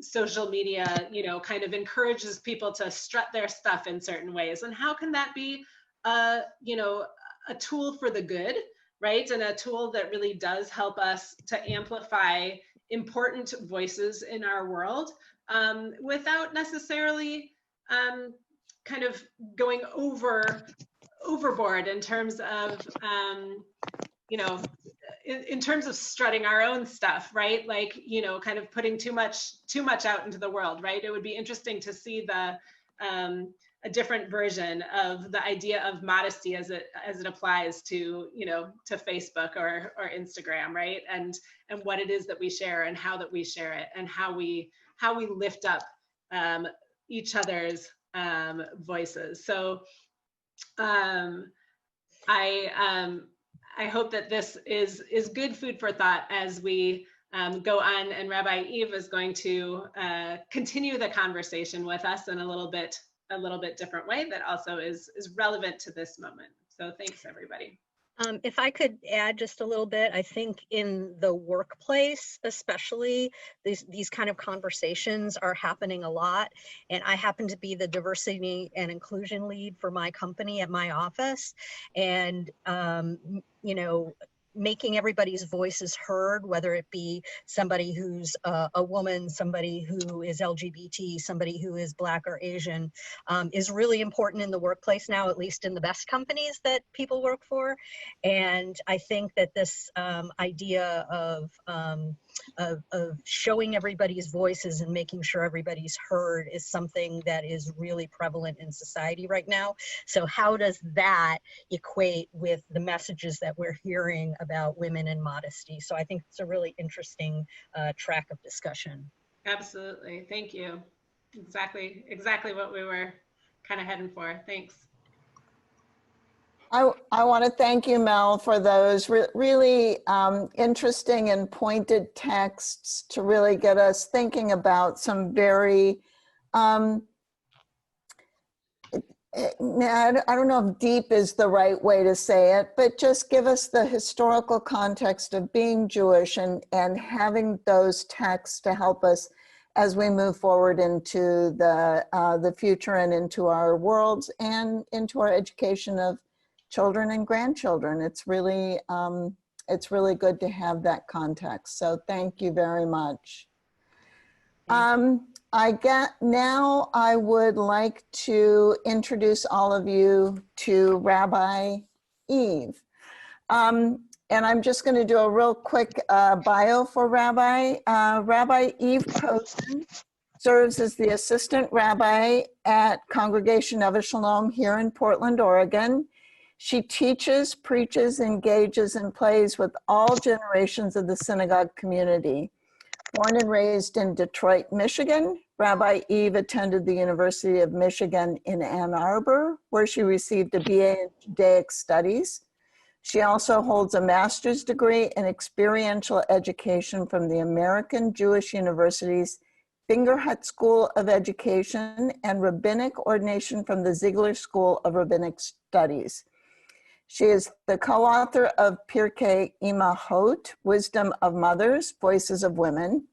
social media, you know, kind of encourages people to strut their stuff in certain ways. And how can that be, you know, a tool for the good, right? And a tool that really does help us to amplify important voices in our world without necessarily kind of going overboard in terms of, you know, in terms of strutting our own stuff, right? Like, you know, kind of putting too much out into the world, right? It would be interesting to see a different version of the idea of modesty as it applies to, you know, to Facebook or Instagram, right? And what it is that we share and how that we share it and how we lift up each other's voices. So I hope that this is good food for thought as we go on, and Rabbi Eve is going to continue the conversation with us in a little bit different way that also is relevant to this moment. So thanks, everybody. If I could add just a little bit, I think in the workplace, especially, these kind of conversations are happening a lot. And I happen to be the diversity and inclusion lead for my company at my office. And, you know, making everybody's voices heard, whether it be somebody who's a woman, somebody who is LGBT, somebody who is Black or Asian, is really important in the workplace now, at least in the best companies that people work for. And I think that this idea of showing everybody's voices and making sure everybody's heard is something that is really prevalent in society right now. So how does that equate with the messages that we're hearing about women and modesty? So I think it's a really interesting track of discussion. Absolutely. Thank you. Exactly what we were kind of heading for. Thanks. I want to thank you, Mel, for those really interesting and pointed texts to really get us thinking about some very, I don't know if deep is the right way to say it, but just give us the historical context of being Jewish and having those texts to help us as we move forward into the future and into our worlds and into our education of children and grandchildren. It's really good to have that context. So thank you very much. Now I would like to introduce all of you to Rabbi Eve. And I'm just going to do a real quick bio for Rabbi. Rabbi Eve Posen serves as the assistant rabbi at Congregation of Shalom here in Portland, Oregon. She teaches, preaches, engages, and plays with all generations of the synagogue community. Born and raised in Detroit, Michigan, Rabbi Eve attended the University of Michigan in Ann Arbor, where she received a BA in Judaic Studies. She also holds a master's degree in experiential education from the American Jewish University's Fingerhut School of Education and rabbinic ordination from the Ziegler School of Rabbinic Studies. She is the co-author of Pirkei Imahot, Wisdom of Mothers, Voices of Women.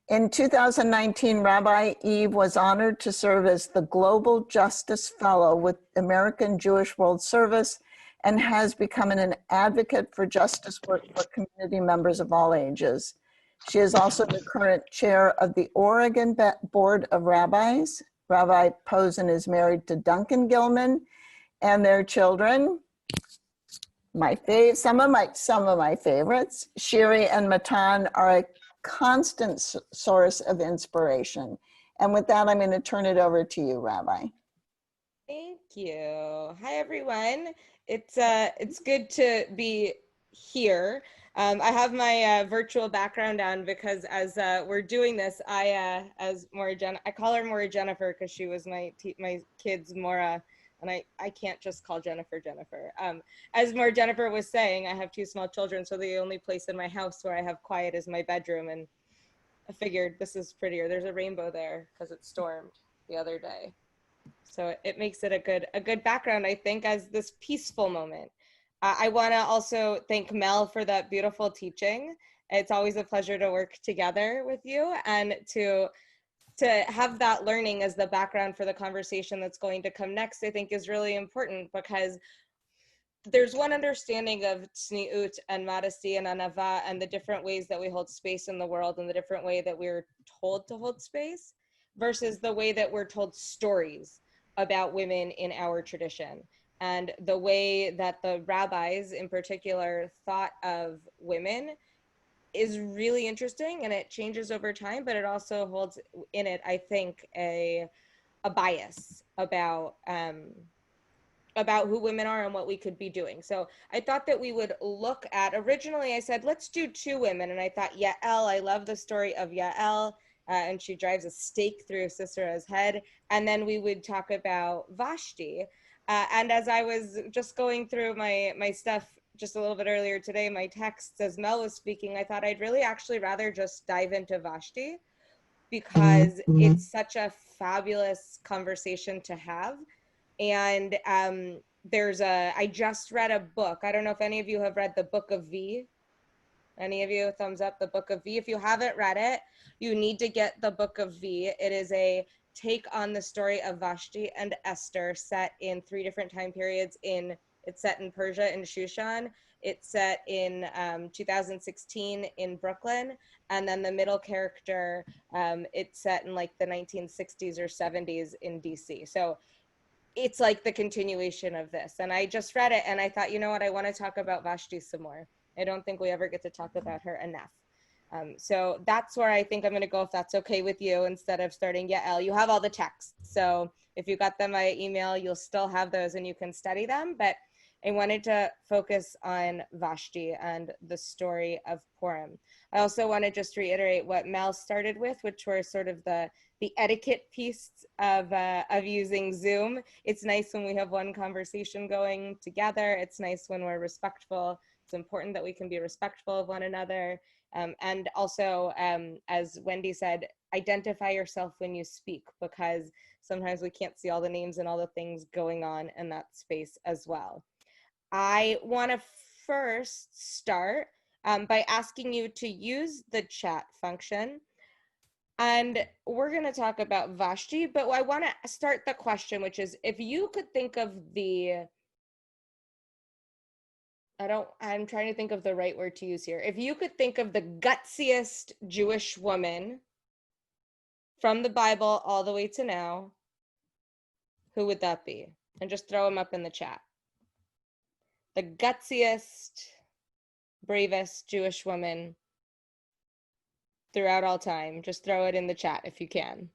In 2019, Rabbi Eve was honored to serve as the Global Justice Fellow with American Jewish World Service and has become an advocate for justice work for community members of all ages. She is also the current chair of the Oregon Board of Rabbis. Rabbi Posen is married to Duncan Gilman and their children, some of my favorites. Shiri and Matan are a constant source of inspiration. And with that, I'm going to turn it over to you, Rabbi. Thank you. Hi, everyone. It's good to be here. I have my virtual background on because as we're doing this, I call her Mora Jennifer because she was my kid's Mora. And I can't just call Jennifer. As Mora Jennifer was saying, I have two small children, so the only place in my house where I have quiet is my bedroom. And I figured this is prettier. There's a rainbow there because it stormed the other day. So it makes it a good background, I think, as this peaceful moment. I want to also thank Mel for that beautiful teaching. It's always a pleasure to work together with you and to have that learning as the background for the conversation that's going to come next, I think is really important because there's one understanding of tzniut and modesty and anava and the different ways that we hold space in the world and the different way that we're told to hold space versus the way that we're told stories about women in our tradition. And the way that the rabbis in particular thought of women is really interesting, and it changes over time, but it also holds in it, I think, a bias about who women are and what we could be doing. So I thought that we would look at, originally I said, let's do two women. And I thought Yael, I love the story of Yael, and she drives a stake through Sisera's head. And then we would talk about Vashti. And as I was just going through my stuff just a little bit earlier today, my texts as Mel was speaking, I thought I'd really actually rather just dive into Vashti because it's such a fabulous conversation to have. And I just read a book. I don't know if any of you have read the Book of V. Any of you? Thumbs up, the Book of V. If you haven't read it, you need to get the Book of V. It is a take on the story of Vashti and Esther set in 3 different time periods. It's set in Persia in Shushan. It's set in 2016 in Brooklyn. And then the middle character, it's set in like the 1960s or 70s in DC. So it's like the continuation of this. And I just read it and I thought, you know what, I want to talk about Vashti some more. I don't think we ever get to talk about her enough. So that's where I think I'm going to go, if that's okay with you, instead of starting Yael. You have all the texts. So if you got them via email, you'll still have those and you can study them. But I wanted to focus on Vashti and the story of Purim. I also want to just reiterate what Mel started with, which were sort of the etiquette piece of using Zoom. It's nice when we have one conversation going together. It's nice when we're respectful. It's important that we can be respectful of one another. And also, as Wendy said, identify yourself when you speak, because sometimes we can't see all the names and all the things going on in that space as well. I want to first start by asking you to use the chat function. And we're going to talk about Vashti, but I want to start the question, which is, if you could think of I'm trying to think of the right word to use here. If you could think of the gutsiest Jewish woman from the Bible all the way to now, who would that be? And just throw them up in the chat. The gutsiest, bravest Jewish woman throughout all time. Just throw it in the chat if you can.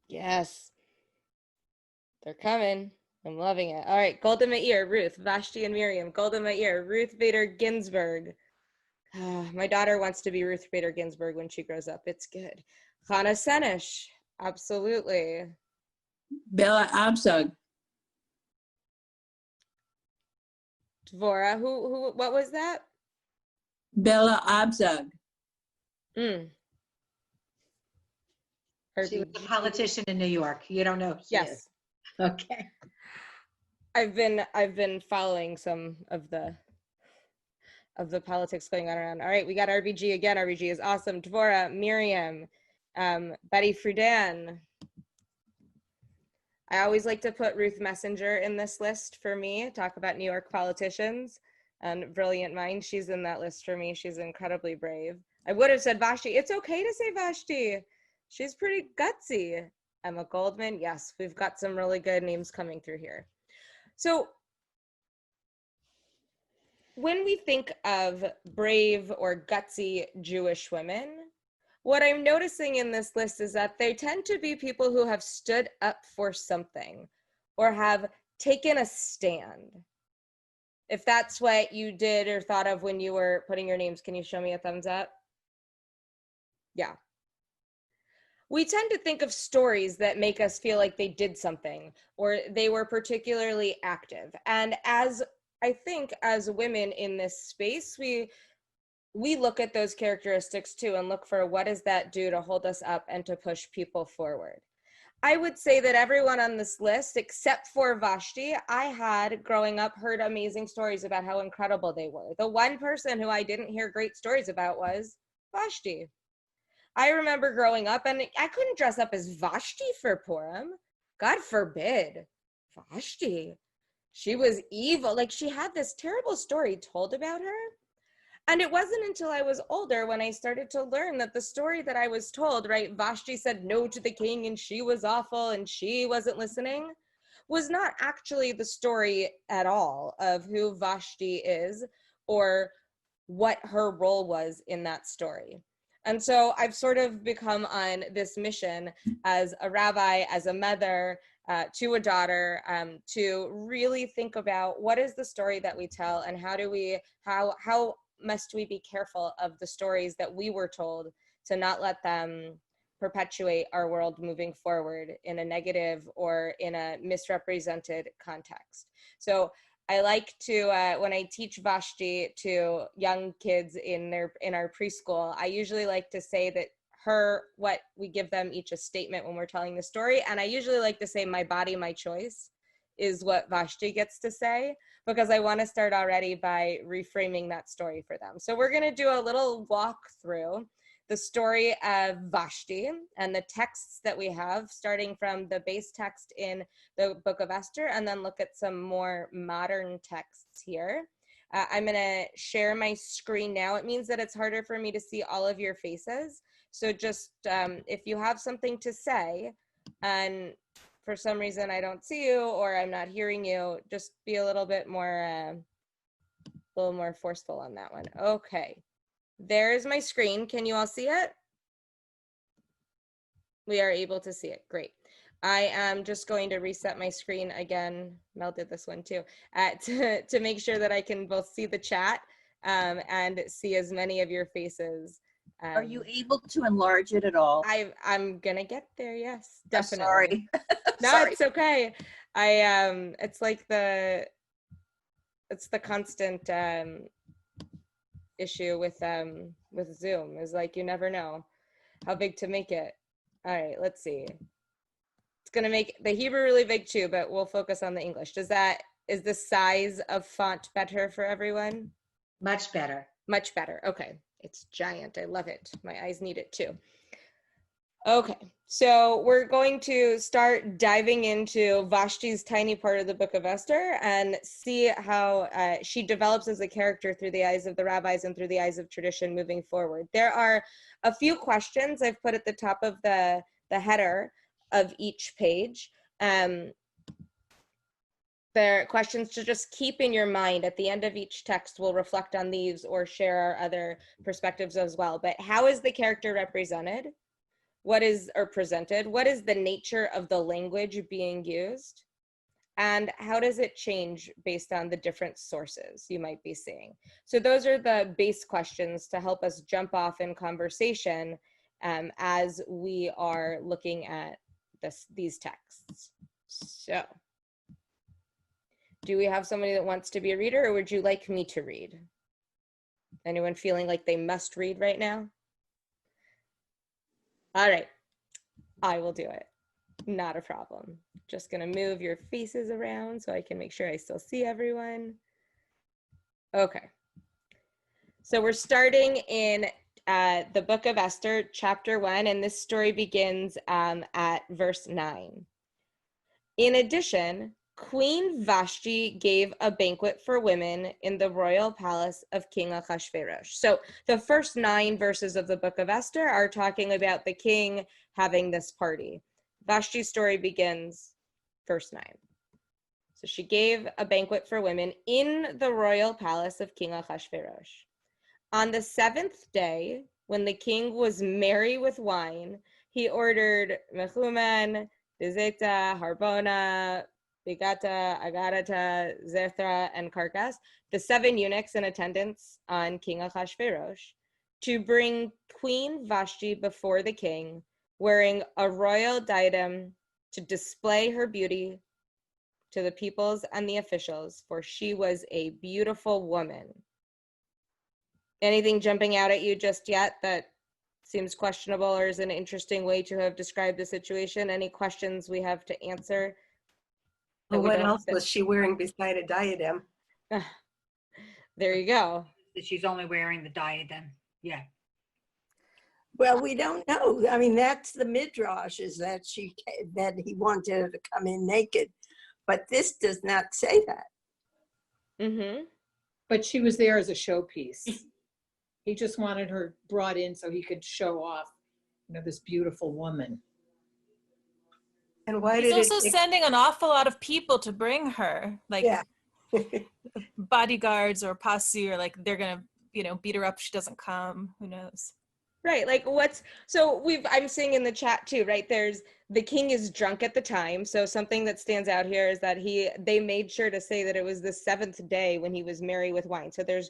Yes. They're coming. I'm loving it. All right, Golda Meir, Ruth, Vashti and Miriam, Golda Meir, Ruth Bader Ginsburg. My daughter wants to be Ruth Bader Ginsburg when she grows up. It's good. Chana Senesh, absolutely. Bella Abzug. Dvora, who, what was that? Bella Abzug. She was a politician in New York. You don't know who she is. Okay. I've been following some of the politics going on around. All right, we got RBG again. RBG is awesome. Dvora, Miriam, Betty Friedan. I always like to put Ruth Messenger in this list for me. Talk about New York politicians and brilliant mind. She's in that list for me. She's incredibly brave. I would have said Vashti. It's okay to say Vashti. She's pretty gutsy. Emma Goldman. Yes, we've got some really good names coming through here. So when we think of brave or gutsy Jewish women, what I'm noticing in this list is that they tend to be people who have stood up for something or have taken a stand. If that's what you did or thought of when you were putting your names, can you show me a thumbs up? Yeah. We tend to think of stories that make us feel like they did something or they were particularly active. And as I think as women in this space, we look at those characteristics too and look for what does that do to hold us up and to push people forward. I would say that everyone on this list, except for Vashti, I had growing up heard amazing stories about how incredible they were. The one person who I didn't hear great stories about was Vashti. I remember growing up and I couldn't dress up as Vashti for Purim. God forbid. Vashti. She was evil. Like, she had this terrible story told about her. And it wasn't until I was older when I started to learn that the story that I was told, right, Vashti said no to the king and she was awful and she wasn't listening, was not actually the story at all of who Vashti is or what her role was in that story. And so I've sort of become on this mission as a rabbi, as a mother, to a daughter, to really think about what is the story that we tell and how must we be careful of the stories that we were told to not let them perpetuate our world moving forward in a negative or in a misrepresented context. So I like to, when I teach Vashti to young kids in our preschool, I usually like to say that what we give them each a statement when we're telling the story. And I usually like to say, my body, my choice is what Vashti gets to say, because I want to start already by reframing that story for them. So we're going to do a little walk through the story of Vashti and the texts that we have, starting from the base text in the book of Esther, and then look at some more modern texts here. I'm going to share my screen now. It means that it's harder for me to see all of your faces. So just if you have something to say and for some reason I don't see you or I'm not hearing you, just be a little more forceful on that one. Okay. There's my screen. Can you all see it? We are able to see it. Great. I am just going to reset my screen again. Mel did this one too, to make sure that I can both see the chat and see as many of your faces. Are you able to enlarge it at all? I'm gonna get there. Yes, I'm definitely. sorry. No, Sorry. it's okay. It's like it's the constant issue with Zoom, is like you never know how big to make it. All right, let's see. It's gonna make the Hebrew really big too, but we'll focus on the English. Is the size of font better for everyone? Much better. Much better. Okay. It's giant. I love it. My eyes need it too. Okay. So we're going to start diving into Vashti's tiny part of the book of Esther and see how she develops as a character through the eyes of the rabbis and through the eyes of tradition moving forward. There are a few questions I've put at the top of the header of each page. There are questions to just keep in your mind. At the end of each text, we'll reflect on these or share our other perspectives as well. But how is the character represented? Presented? What is the nature of the language being used? And how does it change based on the different sources you might be seeing? So those are the base questions to help us jump off in conversation as we are looking at these texts. So, do we have somebody that wants to be a reader, or would you like me to read? Anyone feeling like they must read right now? All right, I will do it. Not a problem. Just gonna move your faces around so I can make sure I still see everyone. Okay. So we're starting in the book of Esther, chapter 1, and this story begins at verse 9. In addition, Queen Vashti gave a banquet for women in the royal palace of King Achashverosh. So the first 9 verses of the book of Esther are talking about the king having this party. Vashti's story begins verse 9. So she gave a banquet for women in the royal palace of King Achashverosh. On the 7th day, when the king was merry with wine, he ordered Mehuman, Dizeta, Harbona, Bigata, Agarata, Zethra, and Carcass, the 7 eunuchs in attendance on King Achashverosh, to bring Queen Vashti before the king, wearing a royal diadem to display her beauty to the peoples and the officials, for she was a beautiful woman. Anything jumping out at you just yet that seems questionable or is an interesting way to have described the situation? Any questions we have to answer? Well, what else was she wearing beside a diadem? There you go. She's only wearing the diadem. Yeah. Well, we don't know. I mean, that's the midrash, is that that he wanted her to come in naked, but this does not say that. Mm-hmm. But she was there as a showpiece. He just wanted her brought in so he could show off, this beautiful woman. And why He's did also sending an awful lot of people to bring her, like bodyguards or posse, or like they're gonna, beat her up if she doesn't come. Who knows? Right. Like I'm seeing in the chat too, right? There's the king is drunk at the time. So something that stands out here is that they made sure to say that it was the 7th day when he was merry with wine. So there's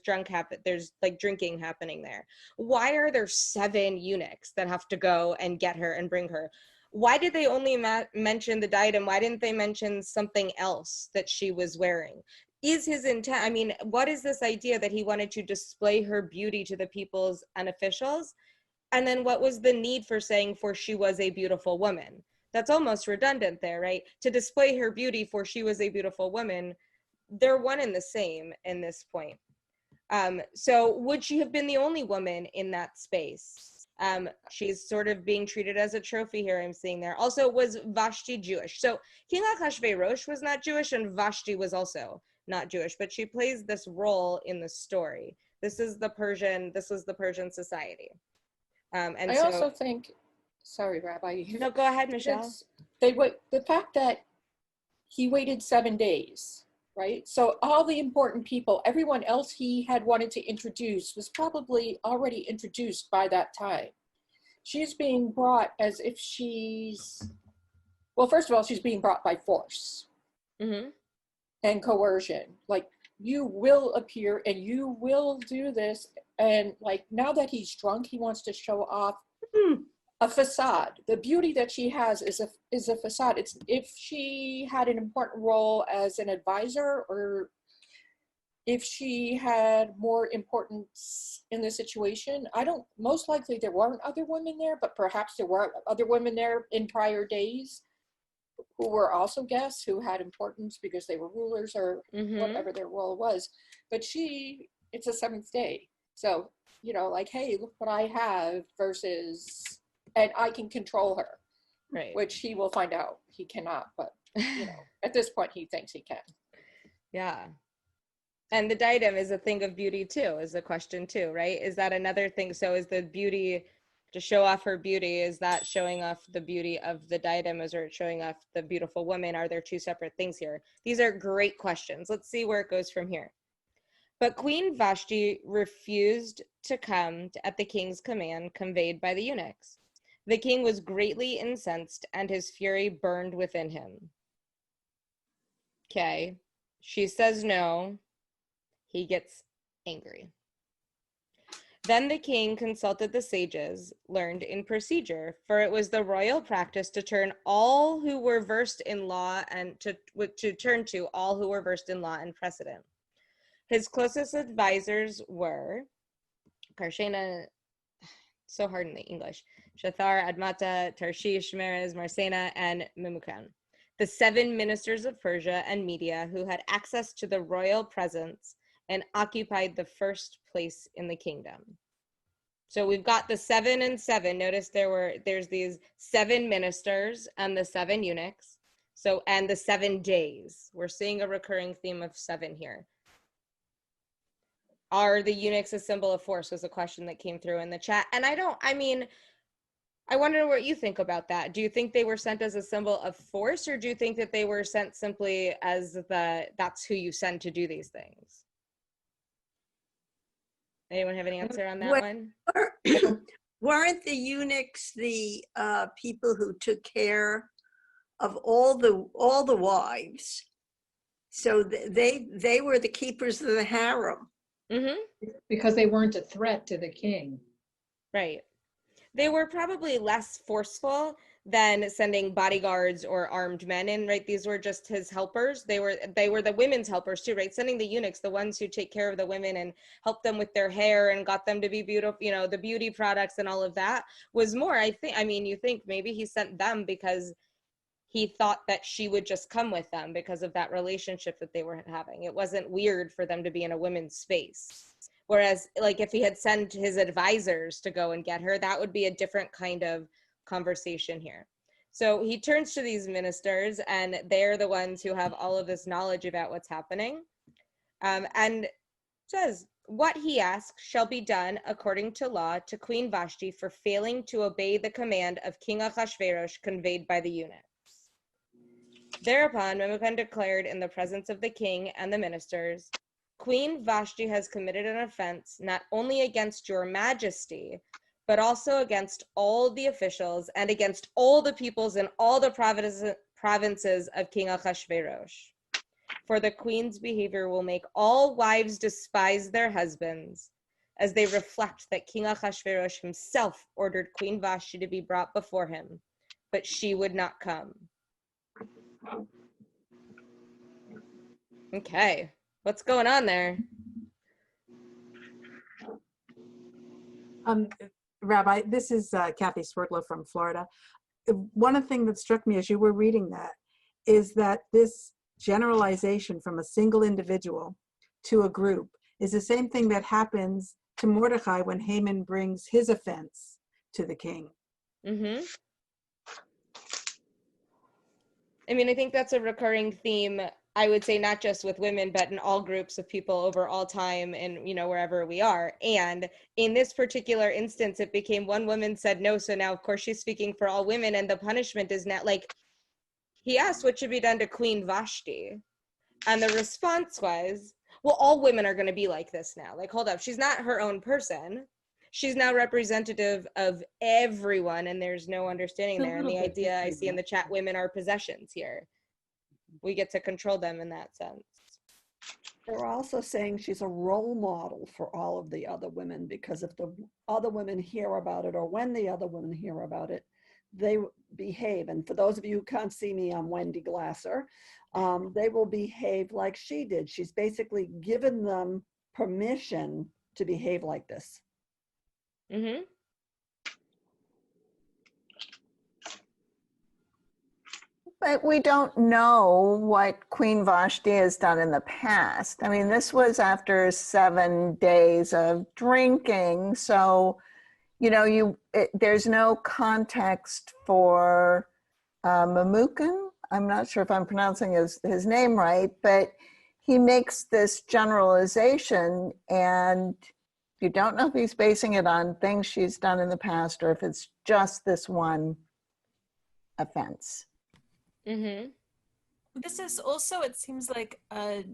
there's like drinking happening there. Why are there 7 eunuchs that have to go and get her and bring her? Why did they only mention the diadem? Why didn't they mention something else that she was wearing? Is his intent, I mean, what is this idea that he wanted to display her beauty to the peoples and officials? And then what was the need for saying, for she was a beautiful woman? That's almost redundant there, right? To display her beauty, for she was a beautiful woman, they're one and the same in this point. So would she have been the only woman in that space? She's sort of being treated as a trophy here, I'm seeing there. Also, was Vashti Jewish? So King Achashverosh was not Jewish, and Vashti was also not Jewish, but she plays this role in the story. This was the Persian society. And I also think, sorry, Rabbi. No, go ahead, Michelle. The fact that he waited 7 days, right? So all the important people, everyone else he had wanted to introduce was probably already introduced by that time. She's being brought as if she's Well, first of all, she's being brought by force and coercion. Like, you will appear and you will do this. And like, now that he's drunk, he wants to show off a facade. The beauty that she has is a facade. It's if she had an important role as an advisor, or if she had more importance in the situation. Most likely there weren't other women there, but perhaps there were other women there in prior days who were also guests, who had importance because they were rulers or whatever their role was. But it's a seventh day. So, like, hey, look what I have versus, and I can control her. Right. Which he will find out he cannot, but, at this point he thinks he can. Yeah. And the diadem is a thing of beauty too, is a question too, right? Is that another thing? So is the beauty, to show off her beauty, is that showing off the beauty of the diadem, or is it showing off the beautiful woman? Are there two separate things here? These are great questions. Let's see where it goes from here. But Queen Vashti refused to come at the king's command conveyed by the eunuchs. The king was greatly incensed, and his fury burned within him. Okay. She says no. He gets angry. Then the king consulted the sages, learned in procedure, for it was the royal practice to turn all who were versed in law and to turn to all who were versed in law and precedent. His closest advisors were Karshena, so hard in the English, Shathar, Admata, Tarshish, Meres, Marsena, and Memucan, the 7 ministers of Persia and Media who had access to the royal presence and occupied the first place in the kingdom. So we've got the 7 and 7. Notice there's these 7 ministers and the 7 eunuchs. So, and the 7 days. We're seeing a recurring theme of 7 here. Are the eunuchs a symbol of force, was a question that came through in the chat. And I wonder what you think about that. Do you think they were sent as a symbol of force, or do you think that they were sent simply as that's who you send to do these things? Anyone have any answer on that one? Weren't the eunuchs the people who took care of all the wives? So they were the keepers of the harem. Because they weren't a threat to the king. Right. They were probably less forceful than sending bodyguards or armed men in, right? These were just his helpers. They were the women's helpers too, right? Sending the eunuchs, the ones who take care of the women and help them with their hair and got them to be beautiful, the beauty products and all of that was more, you think maybe he sent them because he thought that she would just come with them because of that relationship that they were having. It wasn't weird for them to be in a women's space. Whereas, like, if he had sent his advisors to go and get her, that would be a different kind of conversation here. So he turns to these ministers, and they're the ones who have all of this knowledge about what's happening, and says, what he asks shall be done according to law to Queen Vashti for failing to obey the command of King Achashverosh conveyed by the eunuchs. Thereupon, Memucan declared in the presence of the king and the ministers, Queen Vashti has committed an offense not only against your majesty, but also against all the officials and against all the peoples and all the provinces of King Achashverosh. For the queen's behavior will make all wives despise their husbands, as they reflect that King Achashverosh himself ordered Queen Vashti to be brought before him, but she would not come. Okay, what's going on there? Rabbi, this is Kathy Swerdlow from Florida. One of the things that struck me as you were reading that is that this generalization from a single individual to a group is the same thing that happens to Mordecai when Haman brings his offense to the king. I think that's a recurring theme, I would say, not just with women, but in all groups of people over all time and, wherever we are. And in this particular instance, it became one woman said no. So now, of course, she's speaking for all women. And the punishment is not like, he asked what should be done to Queen Vashti. And the response was, well, all women are going to be like this now. Like, hold up. She's not her own person. she's now representative of everyone, and there's no understanding there. And the idea I see in the chat, women are possessions here. We get to control them in that sense. They're also saying she's a role model for all of the other women, because if the other women hear about it, or when the other women hear about it, they behave. And for those of you who can't see me, I'm Wendy Glasser. They will behave like she did. She's basically given them permission to behave like this. Mm-hmm. But we don't know what Queen Vashti has done in the past. I mean, this was after 7 days of drinking. So, you know, there's no context for Mamukin. I'm not sure if I'm pronouncing his name right, but he makes this generalization, and you don't know if he's basing it on things she's done in the past or if it's just this one offense. Mm-hmm. This is also, it seems like a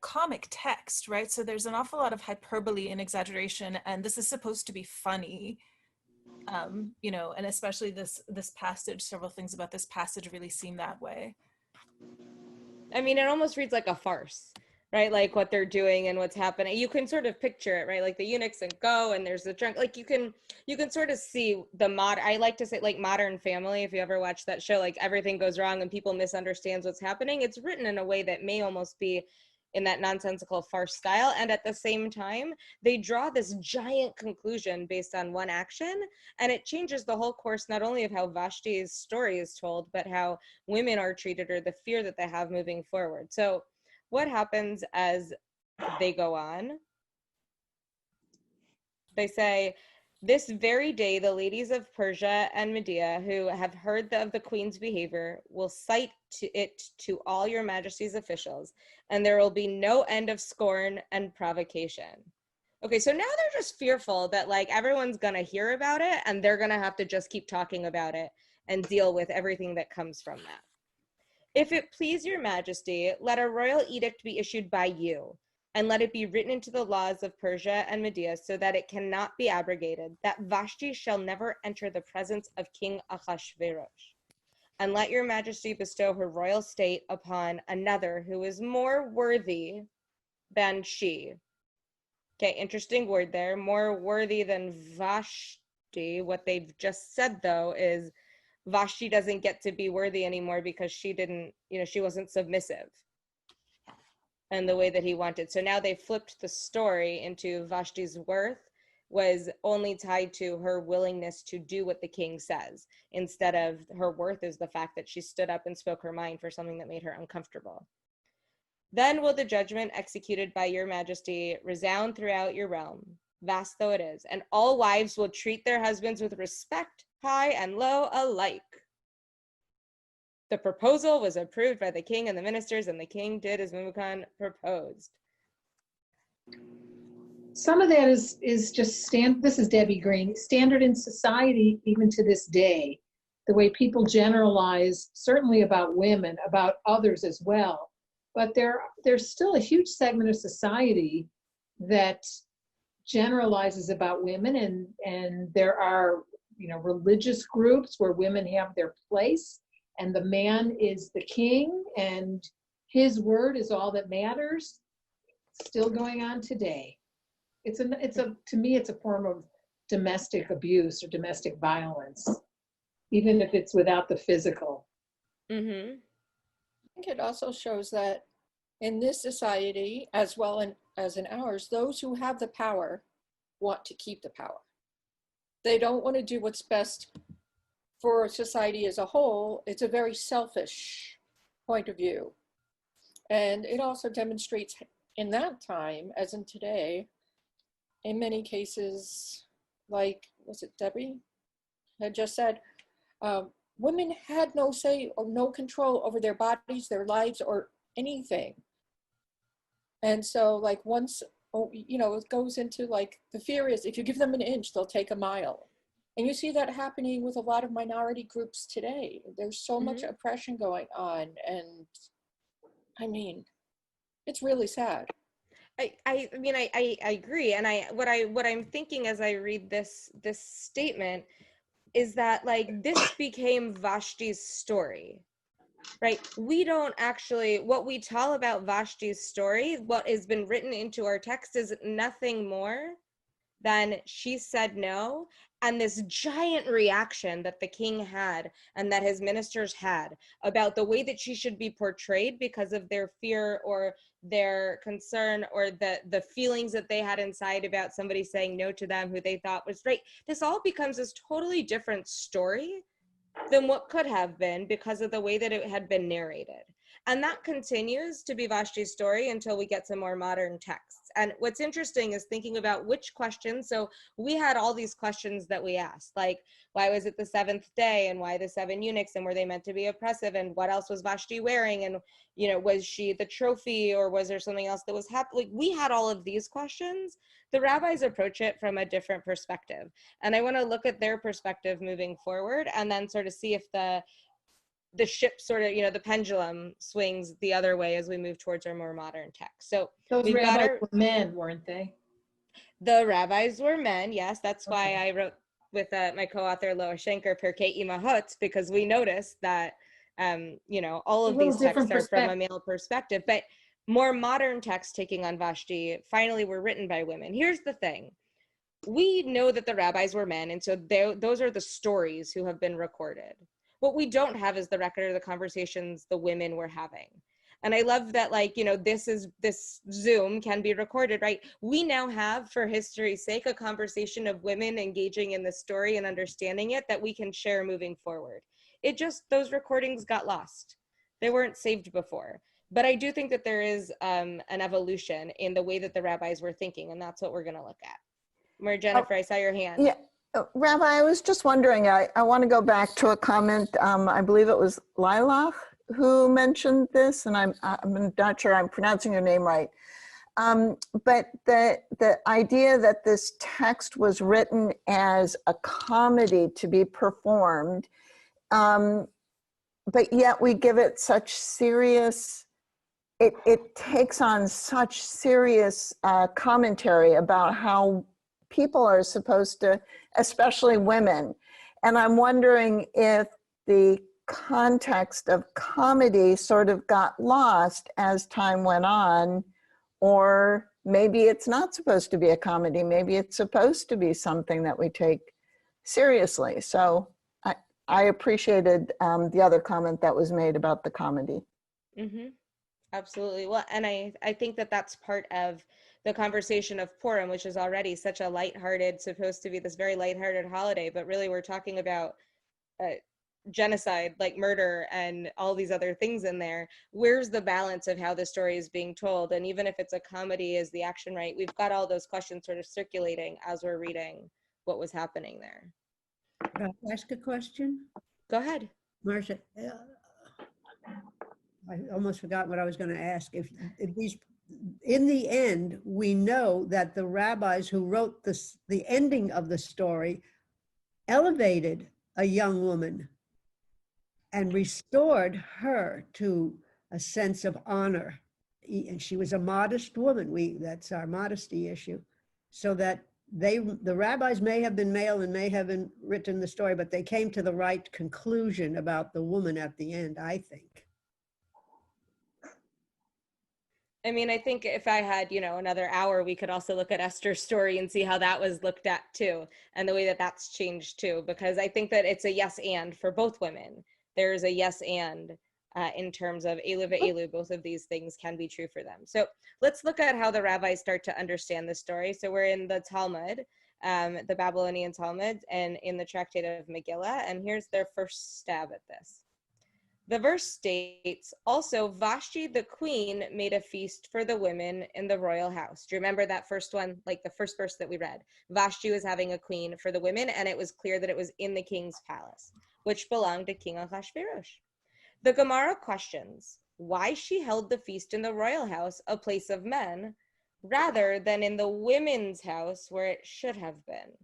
comic text, right? So there's an awful lot of hyperbole and exaggeration, and this is supposed to be funny, you know, and especially this passage, several things about this passage really seem that way. I mean, it almost reads like a farce, right? Like what they're doing and what's happening. You can sort of picture it, right? Like the eunuchs and go, and there's the drunk. Like you can sort of see I like to say like Modern Family. If you ever watch that show, like everything goes wrong and people misunderstands what's happening. It's written in a way that may almost be in that nonsensical farce style. And at the same time, they draw this giant conclusion based on one action. And it changes the whole course, not only of how Vashti's story is told, but how women are treated or the fear that they have moving forward. So what happens as they go on? They say, this very day, the ladies of Persia and Media who have heard of the queen's behavior will cite it to all your majesty's officials, and there will be no end of scorn and provocation. Okay, so now they're just fearful that like everyone's gonna hear about it and they're gonna have to just keep talking about it and deal with everything that comes from that. If it please your majesty, let a royal edict be issued by you, and let it be written into the laws of Persia and Media so that it cannot be abrogated, that Vashti shall never enter the presence of King Achashverosh. And let your majesty bestow her royal state upon another who is more worthy than she. Okay, interesting word there. More worthy than Vashti. What they've just said, though, is Vashti doesn't get to be worthy anymore because she didn't, you know, she wasn't submissive and the way that he wanted. So now they flipped the story into Vashti's worth was only tied to her willingness to do what the king says, instead of her worth is the fact that she stood up and spoke her mind for something that made her uncomfortable. Then will the judgment executed by your majesty resound throughout your realm, vast though it is, and all wives will treat their husbands with respect, high and low alike. The proposal was approved by the king and the ministers, and the king did as Memucan proposed. Some of that is just this is Debbie Green, standard in society even to this day. The way people generalize, certainly about women, about others as well. But there's still a huge segment of society that generalizes about women, and there are, you know, religious groups where women have their place, and the man is the king, and his word is all that matters. Still going on today. To me, it's a form of domestic abuse or domestic violence, even if it's without the physical. Mm-hmm. I think it also shows that in this society, as well as in ours, those who have the power want to keep the power. They don't want to do what's best for society as a whole. It's a very selfish point of view. And it also demonstrates in that time, as in today, in many cases, like, was it Debbie had just said, women had no say or no control over their bodies, their lives, or anything. And so like once, you know, it goes into like, the fear is if you give them an inch, they'll take a mile. And you see that happening with a lot of minority groups today. There's so much oppression going on. And I mean, it's really sad. I mean, I agree. And what I'm thinking as I read this statement is that like this became Vashti's story, right? We don't actually, what we tell about Vashti's story, what has been written into our text is nothing more than she said no, and this giant reaction that the king had and that his ministers had about the way that she should be portrayed because of their fear or their concern or the feelings that they had inside about somebody saying no to them who they thought was right. This all becomes this totally different story than what could have been because of the way that it had been narrated. And that continues to be Vashti's story until we get some more modern texts. And what's interesting is thinking about which questions. So we had all these questions that we asked, like, why was it the seventh day? And why the 7 eunuchs? And were they meant to be oppressive? And what else was Vashti wearing? And, you know, was she the trophy or was there something else that was happening? Like, we had all of these questions. The rabbis approach it from a different perspective. And I want to look at their perspective moving forward and then sort of see if the ship sort of, you know, the pendulum swings the other way as we move towards our more modern text. So Those rabbis were men, weren't they? The rabbis were men, yes. That's why I wrote with my co-author Loa Schenker, Perkei Imahot, because we noticed that, you know, all of these texts are from a male perspective, but more modern texts taking on Vashti finally were written by women. Here's the thing. We know that the rabbis were men, and so those are the stories who have been recorded. What we don't have is the record of the conversations the women were having. And I love that, like, you know, this Zoom can be recorded, right? We now have, for history's sake, a conversation of women engaging in the story and understanding it that we can share moving forward. It just, those recordings got lost. They weren't saved before. But I do think that there is an evolution in the way that the rabbis were thinking, and that's what we're gonna look at. Jennifer, I saw your hand. Yeah. Rabbi, I was just wondering, I want to go back to a comment, I believe it was Lilach who mentioned this, and I'm not sure I'm pronouncing your name right. But the idea that this text was written as a comedy to be performed, but yet we give it such serious, it takes on such serious commentary about how people are supposed to, especially women. And I'm wondering if the context of comedy sort of got lost as time went on, or maybe it's not supposed to be a comedy. Maybe it's supposed to be something that we take seriously. So I appreciated the other comment that was made about the comedy. Mm-hmm. Absolutely. Well, and I think that that's part of the conversation of Purim, which is already such a lighthearted, supposed to be this very lighthearted holiday, but really we're talking about genocide, like murder and all these other things in there. Where's the balance of how the story is being told? And even if it's a comedy, is the action right? We've got all those questions sort of circulating as we're reading what was happening there. Can I ask a question? Go ahead. Marcia, I almost forgot what I was going to ask. If these, in the end, we know that the rabbis who wrote the ending of the story elevated a young woman and restored her to a sense of honor. And she was a modest woman. That's our modesty issue. So that the rabbis may have been male and may have written the story, but they came to the right conclusion about the woman at the end, I think. I mean, I think if I had, you know, another hour, we could also look at Esther's story and see how that was looked at too, and the way that that's changed too, because I think that it's a yes and for both women. There's a yes and in terms of Elu ve'elu, both of these things can be true for them. So let's look at how the rabbis start to understand the story. So we're in the Talmud, the Babylonian Talmud, and in the tractate of Magilla, and here's their first stab at this. The verse states, also Vashti the queen made a feast for the women in the royal house. Do you remember that first one, like the first verse that we read? Vashti was having a queen for the women, and it was clear that it was in the king's palace, which belonged to King Achashverosh. The Gemara questions why she held the feast in the royal house, a place of men, rather than in the women's house where it should have been.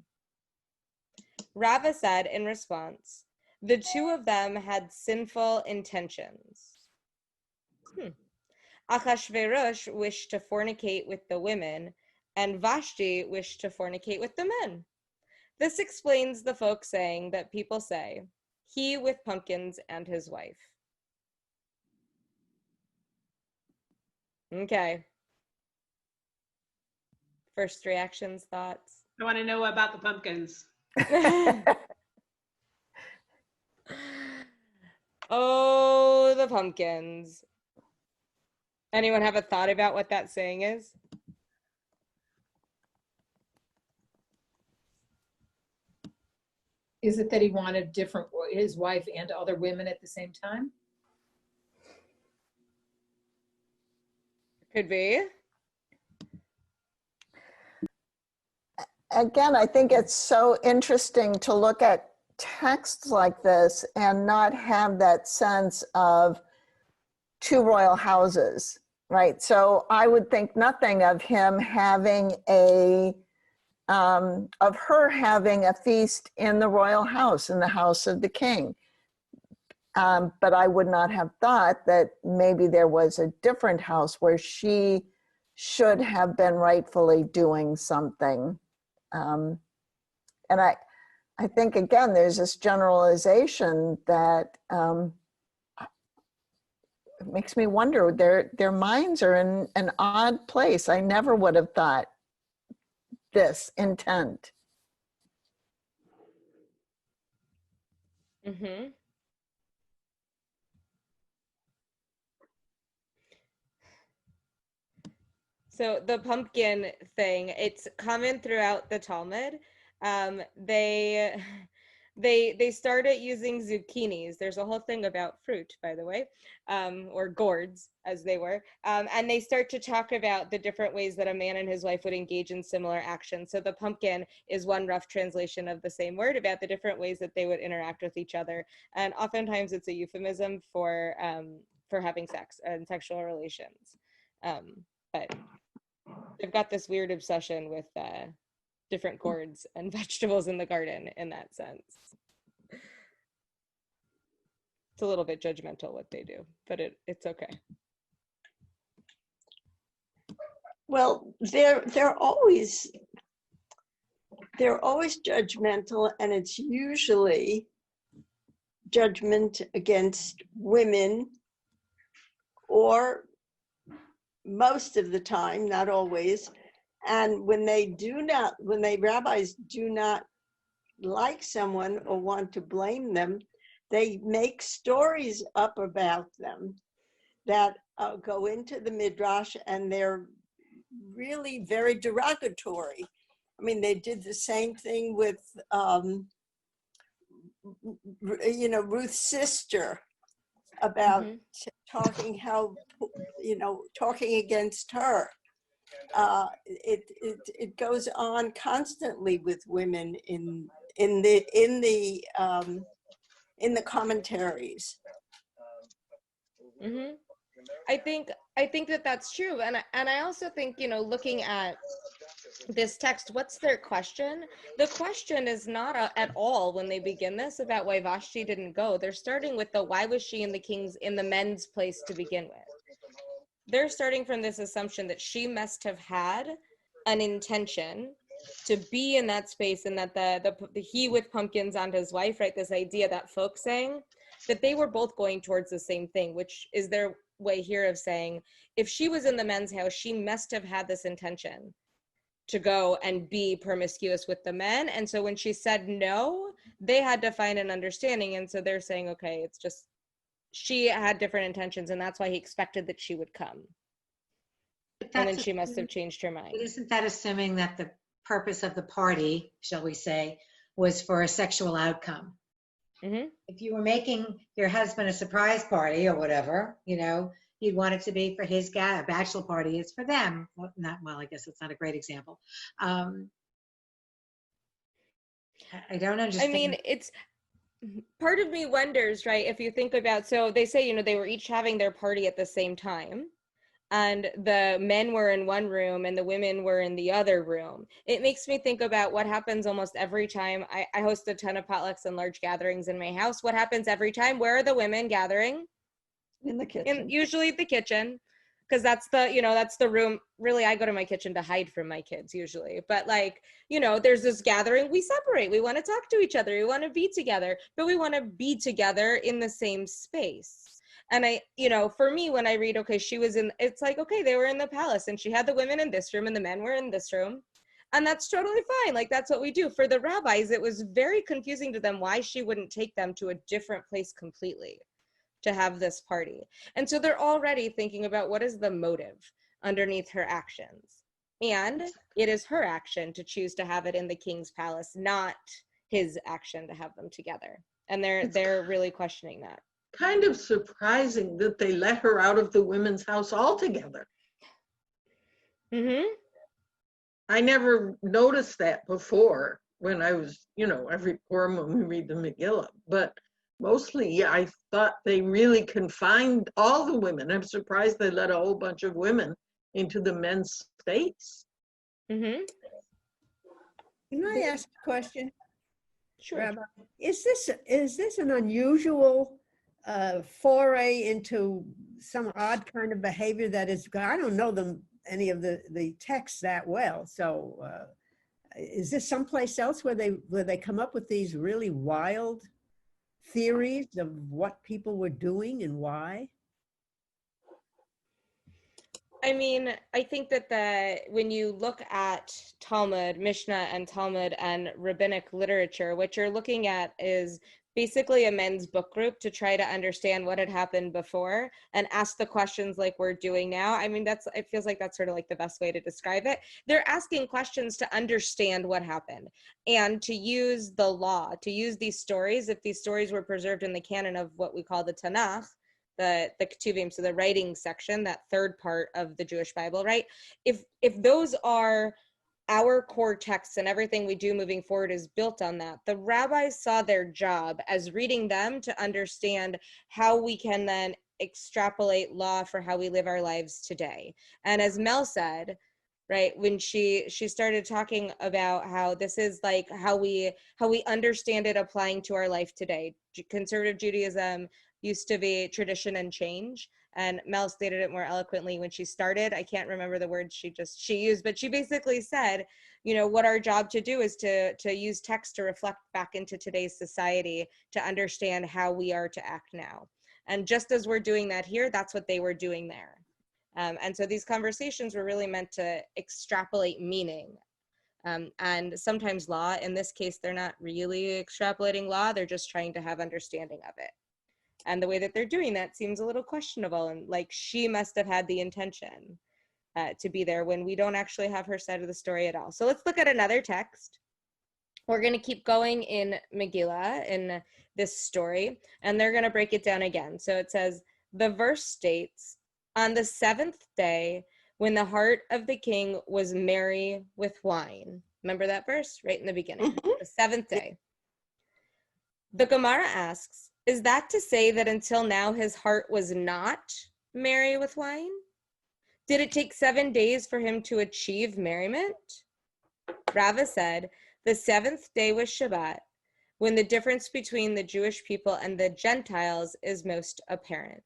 Brava said in response, the two of them had sinful intentions. Achashverosh wished to fornicate with the women, and Vashti wished to fornicate with the men. This explains the folk saying that people say, he with pumpkins and his wife. Okay. First reactions, thoughts? I want to know about the pumpkins. Oh, the pumpkins. Anyone have a thought about what that saying is? Is it that he wanted his wife and other women at the same time? Could be. Again, I think it's so interesting to look at texts like this and not have that sense of two royal houses, right? So I would think nothing of him having of her having a feast in the royal house, in the house of the king. But I would not have thought that maybe there was a different house where she should have been rightfully doing something. And I think, again, there's this generalization that it makes me wonder, their minds are in an odd place. I never would have thought this intent. Mm-hmm. So the pumpkin thing, it's common throughout the Talmud. They started using zucchinis. There's a whole thing about fruit, by the way, or gourds as they were. And they start to talk about the different ways that a man and his wife would engage in similar actions. So the pumpkin is one rough translation of the same word about the different ways that they would interact with each other. And oftentimes it's a euphemism for having sex and sexual relations. But they've got this weird obsession with different gourds and vegetables in the garden in that sense. It's a little bit judgmental what they do, but it's okay. Well, they're always judgmental, and it's usually judgment against women, or most of the time, not always. And when rabbis do not like someone or want to blame them, they make stories up about them that go into the Midrash, and they're really very derogatory. I mean, they did the same thing with, Ruth's sister, about talking against her. It goes on constantly with women in the commentaries. Mm-hmm. I think that that's true, and I also think, looking at this text, what's their question? The question is not at all, when they begin this, about why Vashti didn't go. They're starting with why was she in the men's place to begin with? They're starting from this assumption that she must have had an intention to be in that space, and that the he with pumpkins and his wife, right? This idea that folks saying that they were both going towards the same thing, which is their way here of saying, if she was in the men's house, she must have had this intention to go and be promiscuous with the men. And so when she said no, they had to find an understanding. And so they're saying, okay, it's just, she had different intentions, and that's why he expected that she would come. And then she must have changed her mind. But isn't that assuming that the purpose of the party, shall we say, was for a sexual outcome? Mm-hmm. If you were making your husband a surprise party or whatever, you'd want it to be for his guy. A bachelor party is for them. Well, I guess it's not a great example. I don't understand. I mean, it's part of me wonders, right? If you think about, so they say, they were each having their party at the same time, and the men were in one room and the women were in the other room. It makes me think about what happens almost every time. I host a ton of potlucks and large gatherings in my house. What happens every time? Where are the women gathering? In the kitchen. Usually the kitchen. because that's the room. Really, I go to my kitchen to hide from my kids usually, but like, there's this gathering, we separate, we want to talk to each other, we want to be together, but we want to be together in the same space. And for me, when I read, okay, it's like, okay, they were in the palace and she had the women in this room and the men were in this room. And that's totally fine. Like, that's what we do. For the rabbis, it was very confusing to them why she wouldn't take them to a different place completely to have this party. And so they're already thinking about what is the motive underneath her actions. And it is her action to choose to have it in the king's palace, not his action to have them together. And they're really questioning that. Kind of surprising that they let her out of the women's house altogether. Mm-hmm. I never noticed that before when I was, every Purim when we read the Megillah. But mostly, I thought they really confined all the women. I'm surprised they let a whole bunch of women into the men's space. Mm-hmm. Can I ask a question? Sure. Rabbi, is this an unusual foray into some odd kind of behavior that is, I don't know any of the texts that well, so is this someplace else where they come up with these really wild theories of what people were doing and why? I mean, I think that when you look at Talmud, Mishnah and Talmud and rabbinic literature, what you're looking at is basically a men's book group to try to understand what had happened before and ask the questions like we're doing now. I mean, it feels like that's sort of like the best way to describe it. They're asking questions to understand what happened and to use the law, to use these stories. If these stories were preserved in the canon of what we call the Tanakh, the Ketuvim, so the writing section, that third part of the Jewish Bible, right? If those are our core texts and everything we do moving forward is built on that, the rabbis saw their job as reading them to understand how we can then extrapolate law for how we live our lives today. And as Mel said, right, when she started talking about how this is like how we understand it applying to our life today. Conservative Judaism used to be tradition and change. And Mel stated it more eloquently when she started. I can't remember the words she used, but she basically said, what our job to do is to use text to reflect back into today's society to understand how we are to act now. And just as we're doing that here, that's what they were doing there. And so these conversations were really meant to extrapolate meaning. And sometimes law, in this case, they're not really extrapolating law, they're just trying to have understanding of it. And the way that they're doing that seems a little questionable, and like she must have had the intention to be there when we don't actually have her side of the story at all. So let's look at another text. We're going to keep going in Magilla in this story, and they're going to break it down again. So it says, the verse states, on the seventh day, when the heart of the king was merry with wine. Remember that verse right in the beginning, the seventh day. The Gemara asks, is that to say that until now his heart was not merry with wine? Did it take 7 days for him to achieve merriment? Brava said, the seventh day was Shabbat, when the difference between the Jewish people and the Gentiles is most apparent.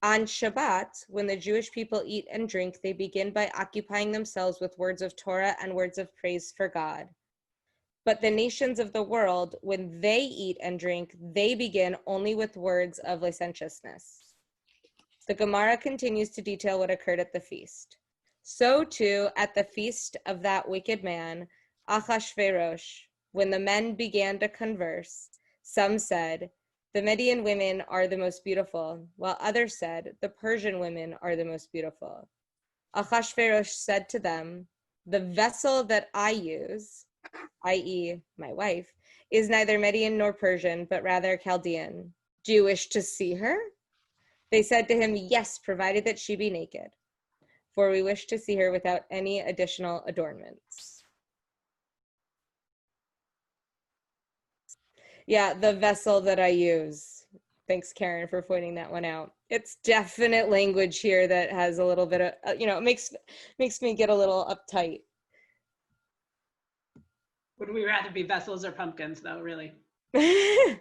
On Shabbat, when the Jewish people eat and drink, they begin by occupying themselves with words of Torah and words of praise for God. But the nations of the world, when they eat and drink, they begin only with words of licentiousness. The Gemara continues to detail what occurred at the feast. So too, at the feast of that wicked man, Akash, when the men began to converse, some said, the Median women are the most beautiful, while others said, the Persian women are the most beautiful. Akash said to them, the vessel that I use, i.e. my wife, is neither Median nor Persian, but rather Chaldean. Do you wish to see her? They said to him, yes, provided that she be naked, for we wish to see her without any additional adornments. Yeah, the vessel that I use. Thanks, Karen, for pointing that one out. It's definite language here that has a little bit of, it makes me get a little uptight. Would we rather be vessels or pumpkins, though, really? I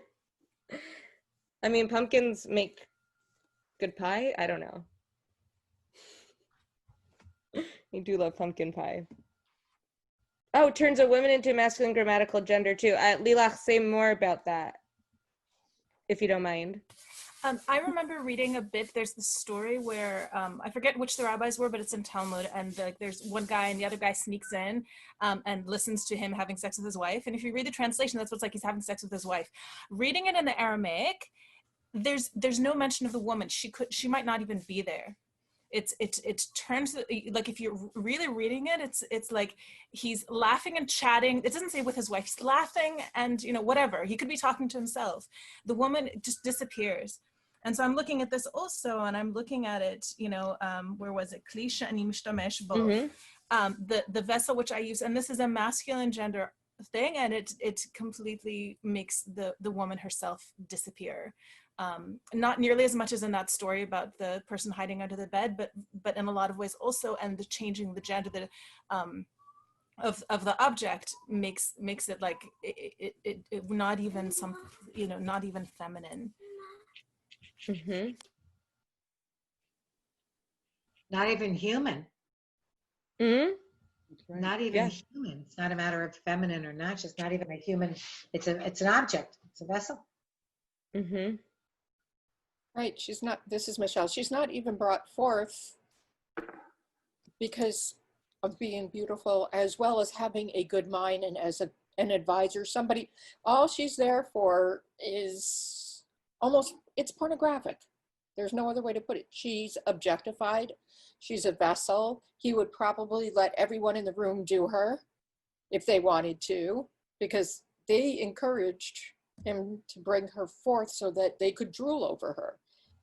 mean, pumpkins make good pie? I don't know. We do love pumpkin pie. Oh, turns a woman into masculine grammatical gender too. Lilach, say more about that, if you don't mind. I remember reading a bit. There's this story where I forget which the rabbis were, but it's in Talmud, and there's one guy and the other guy sneaks in and listens to him having sex with his wife. And if you read the translation, that's what's like, he's having sex with his wife. Reading it in the Aramaic, there's no mention of the woman. She might not even be there. It turns, like, if you're really reading it, it's like he's laughing and chatting. It doesn't say with his wife. He's laughing and, whatever. He could be talking to himself. The woman just disappears. And so I'm looking at this also, and I'm looking at it, where was it? Klisha ani mishtamesh bo. The vessel which I use, and this is a masculine gender thing, and it completely makes the woman herself disappear. Not nearly as much as in that story about the person hiding under the bed, but in a lot of ways also, and the changing the gender of the object makes it like it not even not even feminine. Not even human. Not even human. It's not a matter of feminine or not, just not even a human. It's an object. It's a vessel. Right. She's not, this is Michelle. She's not even brought forth because of being beautiful, as well as having a good mind and as an advisor, somebody, all she's there for is almost, it's pornographic. There's no other way to put it. She's objectified. She's a vessel. He would probably let everyone in the room do her if they wanted to, because they encouraged him to bring her forth so that they could drool over her.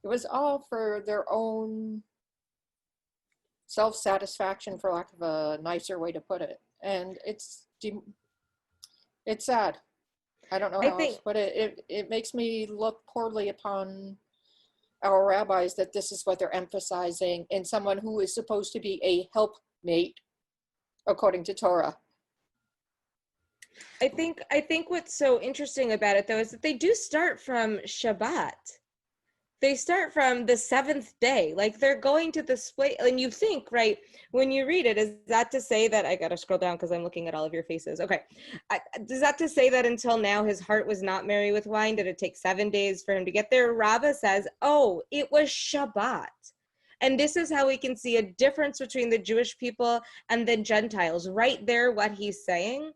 It was all for their own self-satisfaction, for lack of a nicer way to put it. And it's sad. I don't know how else to put it. It makes me look poorly upon our rabbis that this is what they're emphasizing in someone who is supposed to be a helpmate according to Torah. I think what's so interesting about it though is that they do start from Shabbat. They start from the seventh day. Like, they're going to this place, and you think, right, when you read it, is that to say that, I gotta scroll down because I'm looking at all of your faces. Okay. Is that to say that until now his heart was not merry with wine? Did it take 7 days for him to get there? Rava says, oh, it was Shabbat. And this is how we can see a difference between the Jewish people and the Gentiles. Right there, what he's saying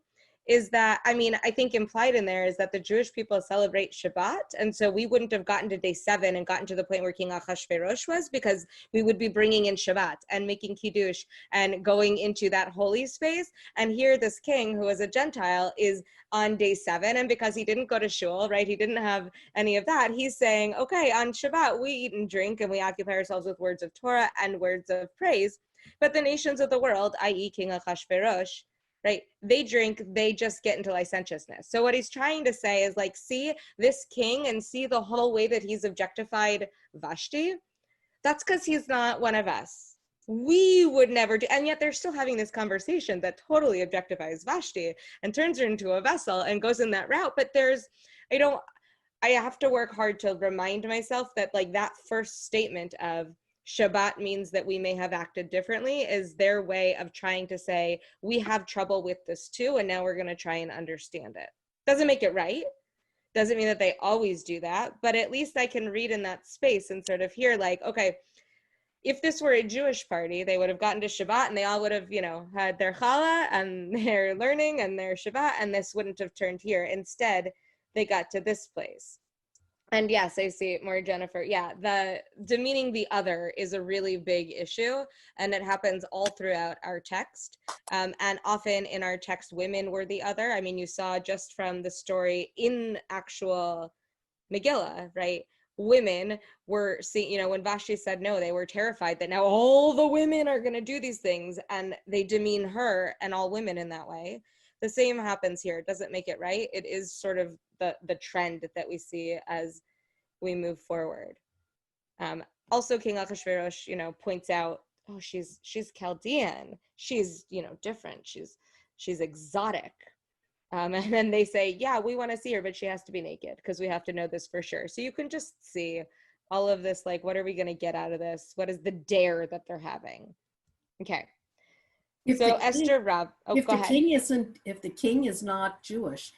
is that, I mean, I think implied in there is that the Jewish people celebrate Shabbat. And so we wouldn't have gotten to day 7 and gotten to the point where King Achashverosh was, because we would be bringing in Shabbat and making Kiddush and going into that holy space. And here this king, who is a Gentile, is on day 7. And because he didn't go to shul, right, he didn't have any of that, he's saying, okay, on Shabbat, we eat and drink and we occupy ourselves with words of Torah and words of praise. But the nations of the world, i.e. King Achashverosh, right, they drink, they just get into licentiousness. So what he's trying to say is, like, see this king and see the whole way that he's objectified Vashti. That's because he's not one of us. We would never do, and yet they're still having this conversation that totally objectifies Vashti and turns her into a vessel and goes in that route. But I have to work hard to remind myself that, like, that first statement of Shabbat means that we may have acted differently is their way of trying to say, we have trouble with this too, and now we're going to try and understand it. Doesn't make it right. Doesn't mean that they always do that, but at least I can read in that space and sort of hear, like, okay, if this were a Jewish party, they would have gotten to Shabbat and they all would have, had their challah and their learning and their Shabbat, and this wouldn't have turned here. Instead, they got to this place. And yes, I see it more, Jennifer. Yeah, the demeaning the other is a really big issue, and it happens all throughout our text. And often in our text, women were the other. I mean, you saw just from the story in actual Magilla, right? Women were seeing, when Vashti said no, they were terrified that now all the women are going to do these things, and they demean her and all women in that way. The same happens here. It doesn't make it right. It is sort of the trend that we see as we move forward. Also, King Achashverosh, points out, oh, she's Chaldean. She's, different. She's exotic. And then they say, yeah, we want to see her, but she has to be naked because we have to know this for sure. So you can just see all of this, like, what are we going to get out of this? What is the dare that they're having? Okay. If So the king, Esther Rav, oh, if go the ahead. king isn't, if the king is not Jewish,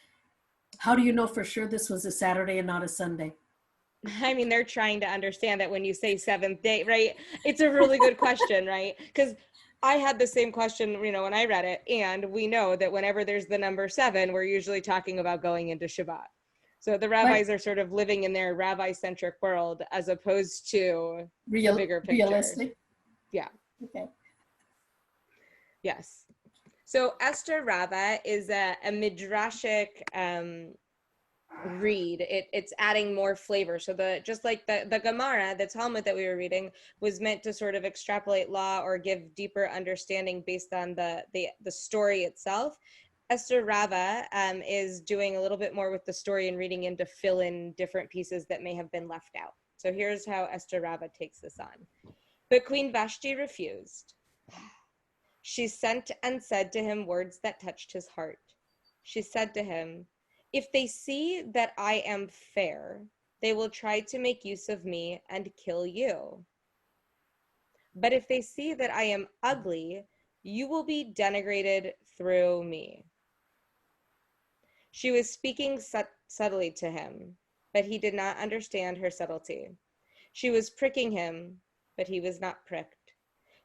how do you know for sure this was a Saturday and not a Sunday? I mean, they're trying to understand that when you say seventh day, right? It's a really good question, right? Because I had the same question, when I read it, and we know that whenever there's the number 7, we're usually talking about going into Shabbat. So the rabbis are sort of living in their rabbi-centric world as opposed to the bigger picture. Realistic? Yeah. Okay. Yes. So Esther Rava is a midrashic read. It's adding more flavor. So just like the Gemara, the Talmud that we were reading, was meant to sort of extrapolate law or give deeper understanding based on the story itself. Esther Rava is doing a little bit more with the story and reading in to fill in different pieces that may have been left out. So here's how Esther Rava takes this on. But Queen Vashti refused. She sent and said to him words that touched his heart. She said to him, "If they see that I am fair, they will try to make use of me and kill you. But if they see that I am ugly, you will be denigrated through me." She was speaking subtly to him, but he did not understand her subtlety. She was pricking him, but he was not pricked.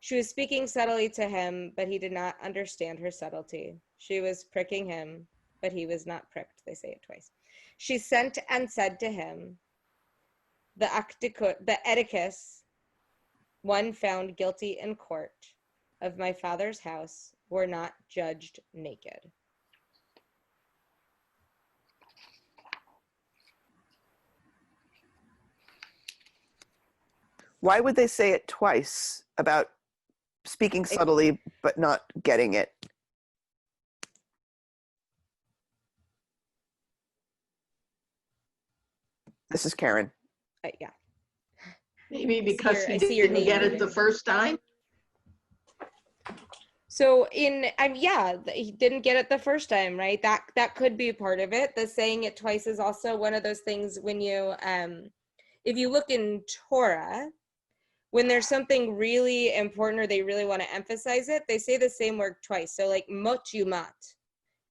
She was speaking subtly to him, but he did not understand her subtlety. She was pricking him, but he was not pricked. They say it twice. She sent and said to him, the edicus, one found guilty in court of my father's house, were not judged naked. Why would they say it twice about speaking subtly but not getting it? This is Karen. Yeah. Maybe because he see your didn't name get it muted. the first time. So he didn't get it the first time, right? That could be part of it. The saying it twice is also one of those things when you, if you look in Torah, when there's something really important or they really want to emphasize it, they say the same word twice. So like mot yumat.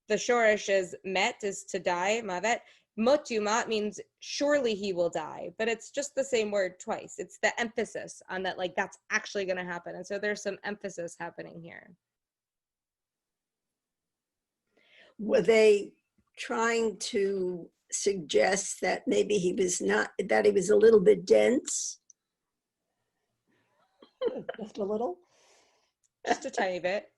The shorish is met, is to die, mavet. Mot yumat means surely he will die, but it's just the same word twice. It's the emphasis on that, like that's actually going to happen. And so there's some emphasis happening here. Were they trying to suggest that maybe he was a little bit dense? Just a little? Just a tiny bit.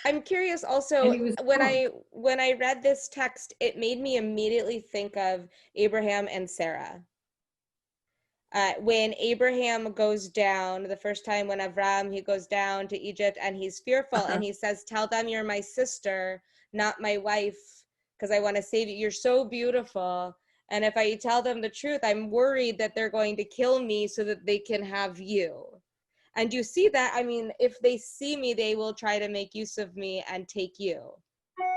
I'm curious also, when I read this text, it made me immediately think of Abraham and Sarah. When Abraham goes down, the first time when Avram, he goes down to Egypt and he's fearful and he says, "Tell them you're my sister, not my wife, because I want to save you. You're so beautiful. And if I tell them the truth, I'm worried that they're going to kill me so that they can have you." And you see that, I mean, if they see me, they will try to make use of me and take you,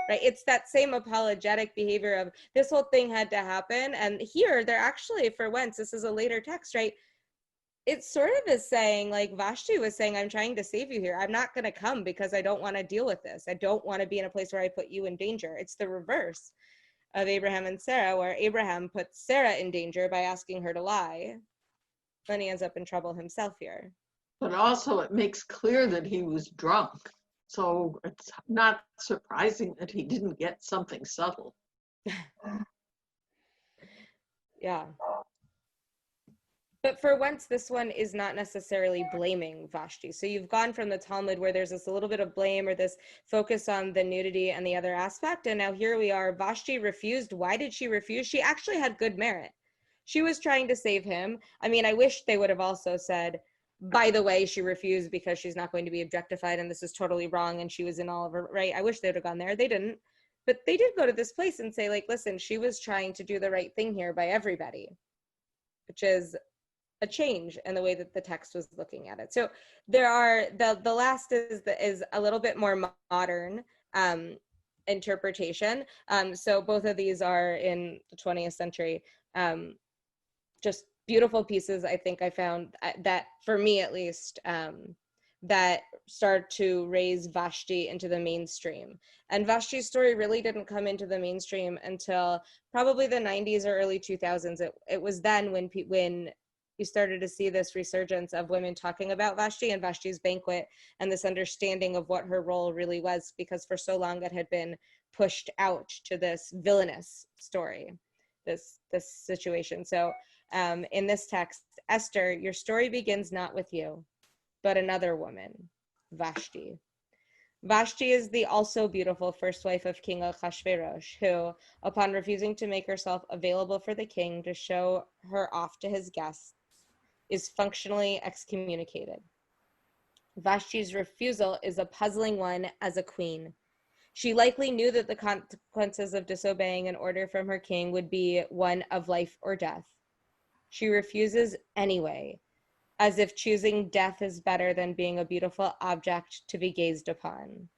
right? It's that same apologetic behavior of this whole thing had to happen. And here they're actually, for once, this is a later text, right? It sort of is saying, like Vashti was saying, I'm trying to save you here. I'm not going to come because I don't want to deal with this. I don't want to be in a place where I put you in danger. It's the reverse of Abraham and Sarah, where Abraham puts Sarah in danger by asking her to lie. Then he ends up in trouble himself here. But also it makes clear that he was drunk. So it's not surprising that he didn't get something subtle. Yeah. But for once, this one is not necessarily blaming Vashti. So you've gone from the Talmud where there's this a little bit of blame or this focus on the nudity and the other aspect. And now here we are, Vashti refused. Why did she refuse? She actually had good merit. She was trying to save him. I mean, I wish they would have also said, by the way, she refused because she's not going to be objectified and this is totally wrong and she was in all of her, right? I wish they would have gone there. They didn't. But they did go to this place and say, like, listen, she was trying to do the right thing here by everybody, which is a change in the way that the text was looking at it. So there are, the last is a little bit more modern interpretation. So both of these are in the 20th century. Just beautiful pieces. I think I found that, for me at least, that start to raise Vashti into the mainstream. And Vashti's story really didn't come into the mainstream until probably the 90s or early 2000s. It was then when you started to see this resurgence of women talking about Vashti and Vashti's banquet and this understanding of what her role really was, because for so long it had been pushed out to this villainous story, this situation. So in this text, Esther, your story begins not with you, but another woman, Vashti. Vashti is the also beautiful first wife of King Achashverosh, who, upon refusing to make herself available for the king to show her off to his guests, is functionally excommunicated. Vashti's refusal is a puzzling one as a queen. She likely knew that the consequences of disobeying an order from her king would be one of life or death. She refuses anyway, as if choosing death is better than being a beautiful object to be gazed upon.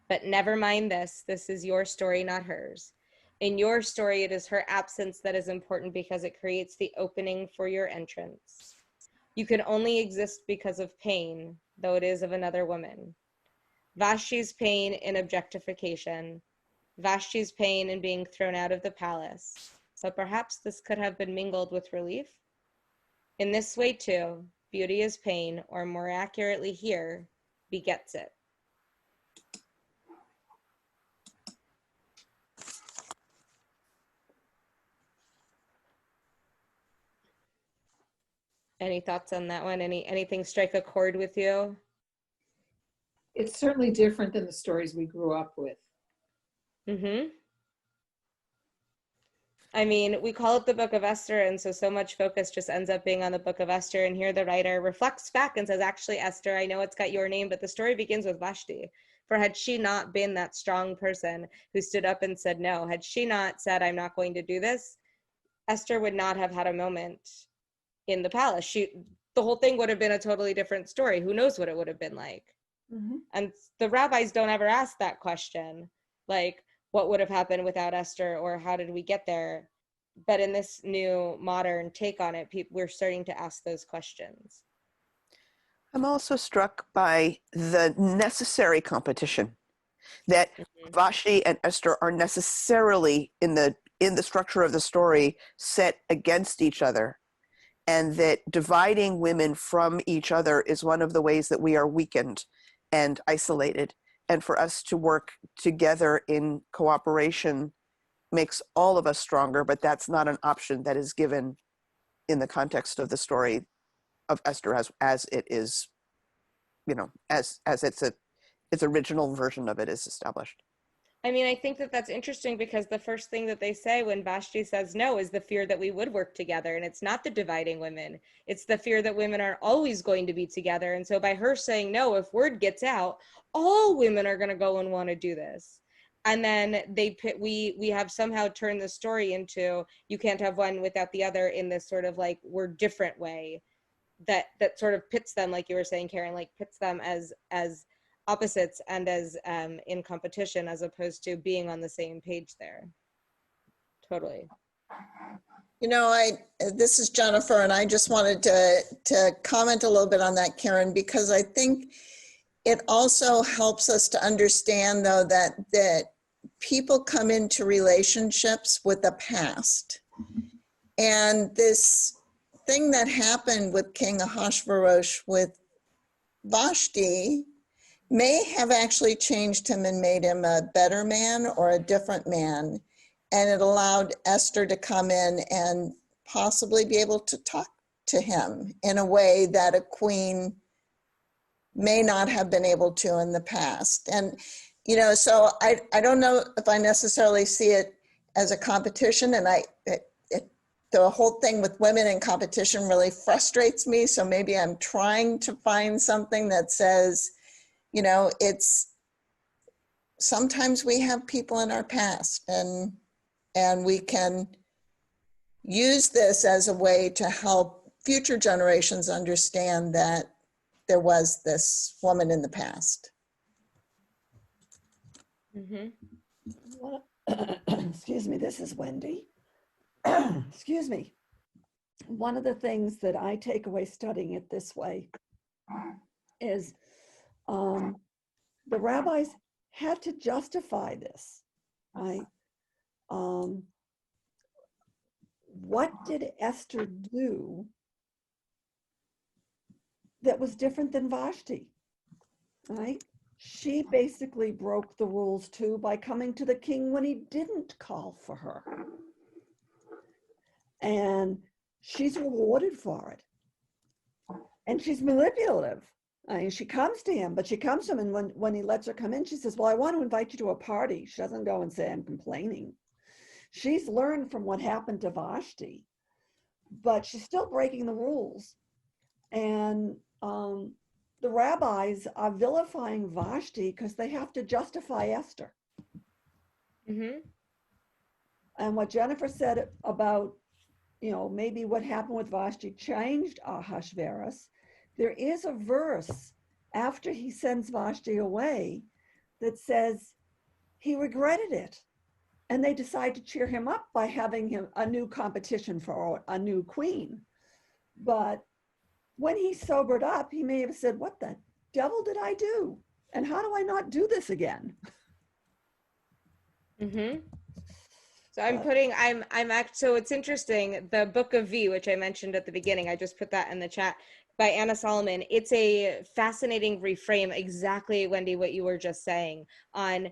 But never mind this. This is your story, not hers. In your story, it is her absence that is important because it creates the opening for your entrance. You can only exist because of pain, though it is of another woman. Vashti's pain in objectification, Vashti's pain in being thrown out of the palace. But perhaps this could have been mingled with relief. In this way, too, beauty is pain, or more accurately here, begets it. Any thoughts on that one? Anything strike a chord with you? It's certainly different than the stories we grew up with. Mm-hmm. I mean, we call it the Book of Esther, and so much focus just ends up being on the Book of Esther, and here the writer reflects back and says, actually, Esther, I know it's got your name, but the story begins with Vashti. For had she not been that strong person who stood up and said no, had she not said, I'm not going to do this, Esther would not have had a moment in the palace. The whole thing would have been a totally different story. Who knows what it would have been like? Mm-hmm. And the rabbis don't ever ask that question, like, what would have happened without Esther, or how did we get there? But in this new modern take on it, we're starting to ask those questions. I'm also struck by the necessary competition that Vashti and Esther are necessarily in the structure of the story set against each other, and that dividing women from each other is one of the ways that we are weakened and isolated. And for us to work together in cooperation makes all of us stronger, but that's not an option that is given in the context of the story of Esther as it is, as its original version of it is established. I mean, I think that that's interesting because the first thing that they say when Vashti says no is the fear that we would work together. And it's not the dividing women. It's the fear that women are always going to be together. And so by her saying no, if word gets out, all women are going to go and want to do this. And then we have somehow turned the story into you can't have one without the other in this sort of like we're different way that sort of pits them, like you were saying, Karen, like pits them as opposites and as in competition as opposed to being on the same page there. Totally. This is Jennifer, and I just wanted to comment a little bit on that, Karen, because I think it also helps us to understand, though, that people come into relationships with a past. And this thing that happened with King Ahasuerus with Vashti may have actually changed him and made him a better man or a different man. And it allowed Esther to come in and possibly be able to talk to him in a way that a queen may not have been able to in the past. And, so I don't know if I necessarily see it as a competition, and the whole thing with women in competition really frustrates me. So maybe I'm trying to find something that says, it's sometimes we have people in our past and we can use this as a way to help future generations understand that there was this woman in the past. Mm-hmm. Well, excuse me, this is Wendy. Excuse me. One of the things that I take away studying it this way is the rabbis had to justify this, right? What did Esther do that was different than Vashti, right? She basically broke the rules too by coming to the king when he didn't call for her. And she's rewarded for it. And she's manipulative. I mean, she comes to him, but she comes to him, and when he lets her come in, she says, well, I want to invite you to a party. She doesn't go and say, I'm complaining. She's learned from what happened to Vashti, but she's still breaking the rules. And the rabbis are vilifying Vashti because they have to justify Esther. Mm-hmm. And what Jennifer said about, maybe what happened with Vashti changed Ahasuerus. There is a verse after he sends Vashti away that says he regretted it. And they decide to cheer him up by having him a new competition for a new queen. But when he sobered up, he may have said, what the devil did I do? And how do I not do this again? Mm-hmm. So so it's interesting, the Book of V, which I mentioned at the beginning, I just put that in the chat, by Anna Solomon. It's a fascinating reframe, exactly, Wendy, what you were just saying on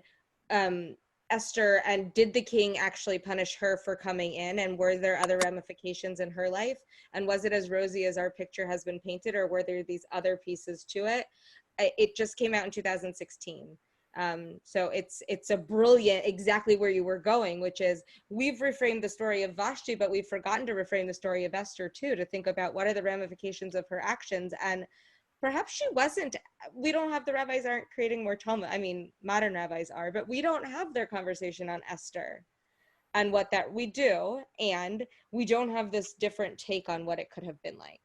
Esther, and did the king actually punish her for coming in, and were there other ramifications in her life, and was it as rosy as our picture has been painted, or were there these other pieces to it? It just came out in 2016. So it's a brilliant, exactly where you were going, which is we've reframed the story of Vashti, but we've forgotten to reframe the story of Esther too, to think about what are the ramifications of her actions. And perhaps she wasn't, we don't have, the rabbis aren't creating more Talmud. I mean, modern rabbis are, but we don't have their conversation on Esther and what that we do. And we don't have this different take on what it could have been like.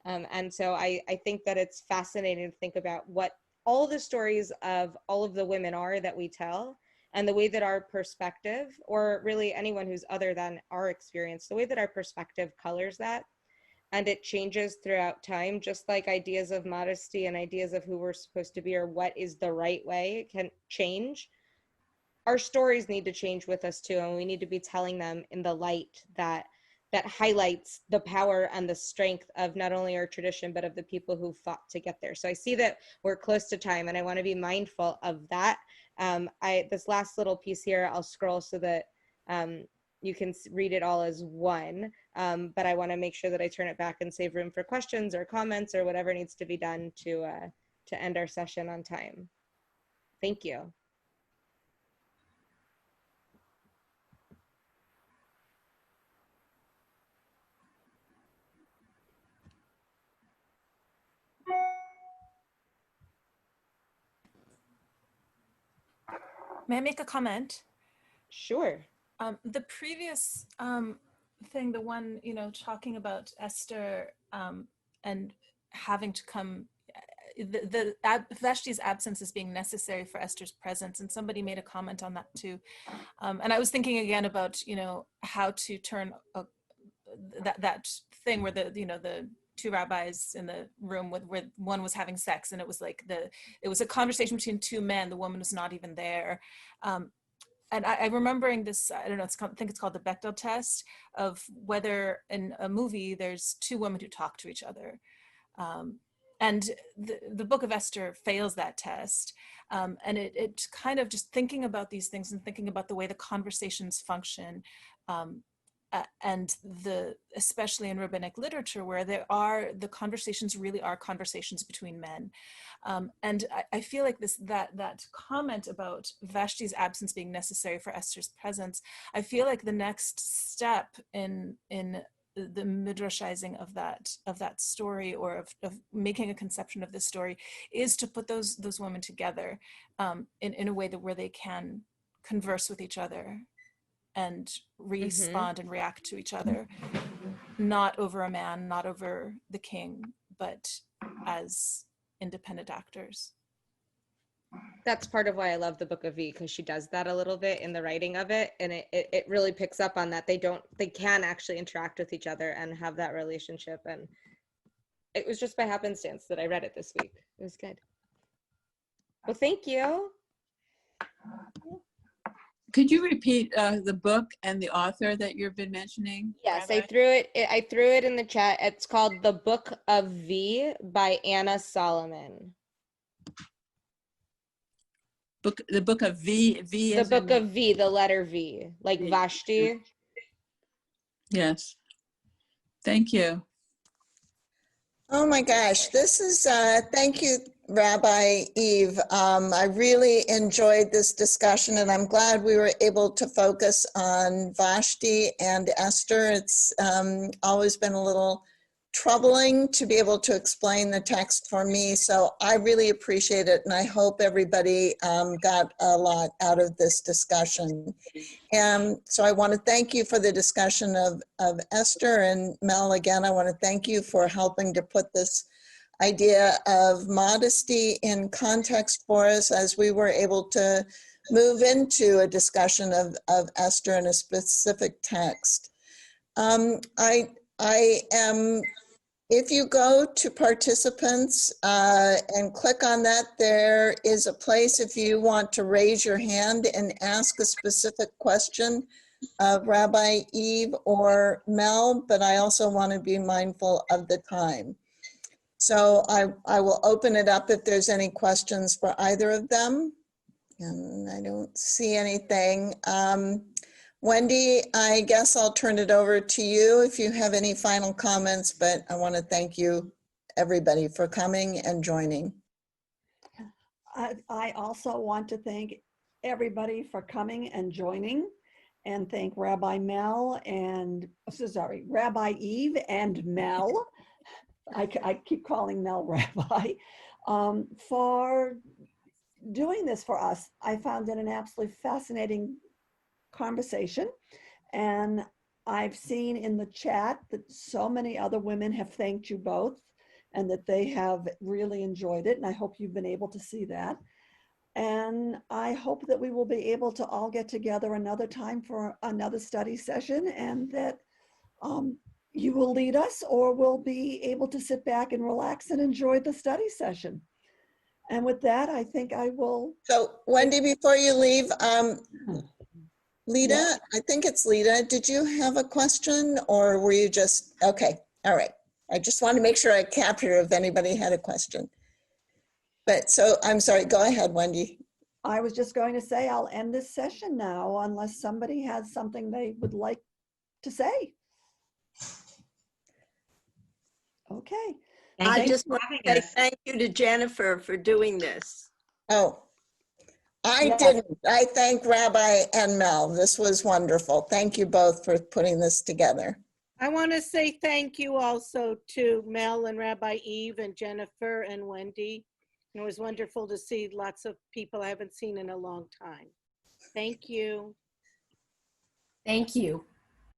And so I think that it's fascinating to think about what all the stories of all of the women are that we tell, and the way that our perspective, or really anyone who's other than our experience, the way that our perspective colors that. And it changes throughout time, just like ideas of modesty and ideas of who we're supposed to be or what is the right way can change. Our stories need to change with us too, and we need to be telling them in the light that highlights the power and the strength of not only our tradition, but of the people who fought to get there. So I see that we're close to time, and I want to be mindful of that. This last little piece here, I'll scroll so that you can read it all as one, but I want to make sure that I turn it back and save room for questions or comments or whatever needs to be done to end our session on time. Thank you. May I make a comment? Sure. The previous thing, the one, talking about Esther and having to come, Vashti's absence is being necessary for Esther's presence, and somebody made a comment on that too. And I was thinking again about, how to turn that thing where the two rabbis in the room where one was having sex, and it was like it was a conversation between two men. The woman was not even there. And I'm remembering this, I don't know, I think it's called the Bechdel test, of whether in a movie there's two women who talk to each other. And the Book of Esther fails that test. And it kind of just thinking about these things and thinking about the way the conversations function, and especially in rabbinic literature, where the conversations really are conversations between men. And I feel like that comment about Vashti's absence being necessary for Esther's presence, I feel like the next step in the midrashizing of that story, or of making a conception of this story, is to put those women together in a way where they can converse with each other and respond and react to each other, not over a man, not over the king, but as independent actors. That's part of why I love the Book of V, because she does that a little bit in the writing of it, and it really picks up on that. They can actually interact with each other and have that relationship, and it was just by happenstance that I read it this week. It was good. Well, thank you. Could you repeat the book and the author that you've been mentioning? Yes, Rabbi? I threw it in the chat. It's called The Book of V by Anna Solomon. The book of V. V. The Book of V, the letter V, like V. Vashti. Yes. Thank you. Oh my gosh, this is, thank you, Rabbi Eve. I really enjoyed this discussion, and I'm glad we were able to focus on Vashti and Esther. It's always been a little troubling to be able to explain the text for me, so I really appreciate it, and I hope everybody got a lot out of this discussion. And so I want to thank you for the discussion of Esther, and Mel, again, I want to thank you for helping to put this idea of modesty in context for us as we were able to move into a discussion of Esther in a specific text. If you go to participants and click on that, there is a place if you want to raise your hand and ask a specific question of Rabbi Eve or Mel, but I also want to be mindful of the time. So I will open it up if there's any questions for either of them. And I don't see anything. Wendy, I guess I'll turn it over to you if you have any final comments, but I want to thank you, everybody, for coming and joining. I also want to thank everybody for coming and joining, and thank Rabbi Mel and, sorry, Rabbi Eve and Mel. I keep calling Mel Rabbi, for doing this for us. I found it an absolutely fascinating conversation, and I've seen in the chat that so many other women have thanked you both and that they have really enjoyed it, and I hope you've been able to see that. And I hope that we will be able to all get together another time for another study session, and that you will lead us, or we'll be able to sit back and relax and enjoy the study session. And with that, I think I will. So Wendy, before you leave, Lita, yeah. I think it's Lita. Did you have a question, or were you just, okay, all right. I just wanted to make sure I captured if anybody had a question. But so I'm sorry, go ahead, Wendy. I was just going to say I'll end this session now unless somebody has something they would like to say. Okay. I just want to say thank you to Jennifer for doing this. Oh, I didn't. I thank Rabbi and Mel. This was wonderful. Thank you both for putting this together. I want to say thank you also to Mel and Rabbi Eve and Jennifer and Wendy. It was wonderful to see lots of people I haven't seen in a long time. Thank you. Thank you.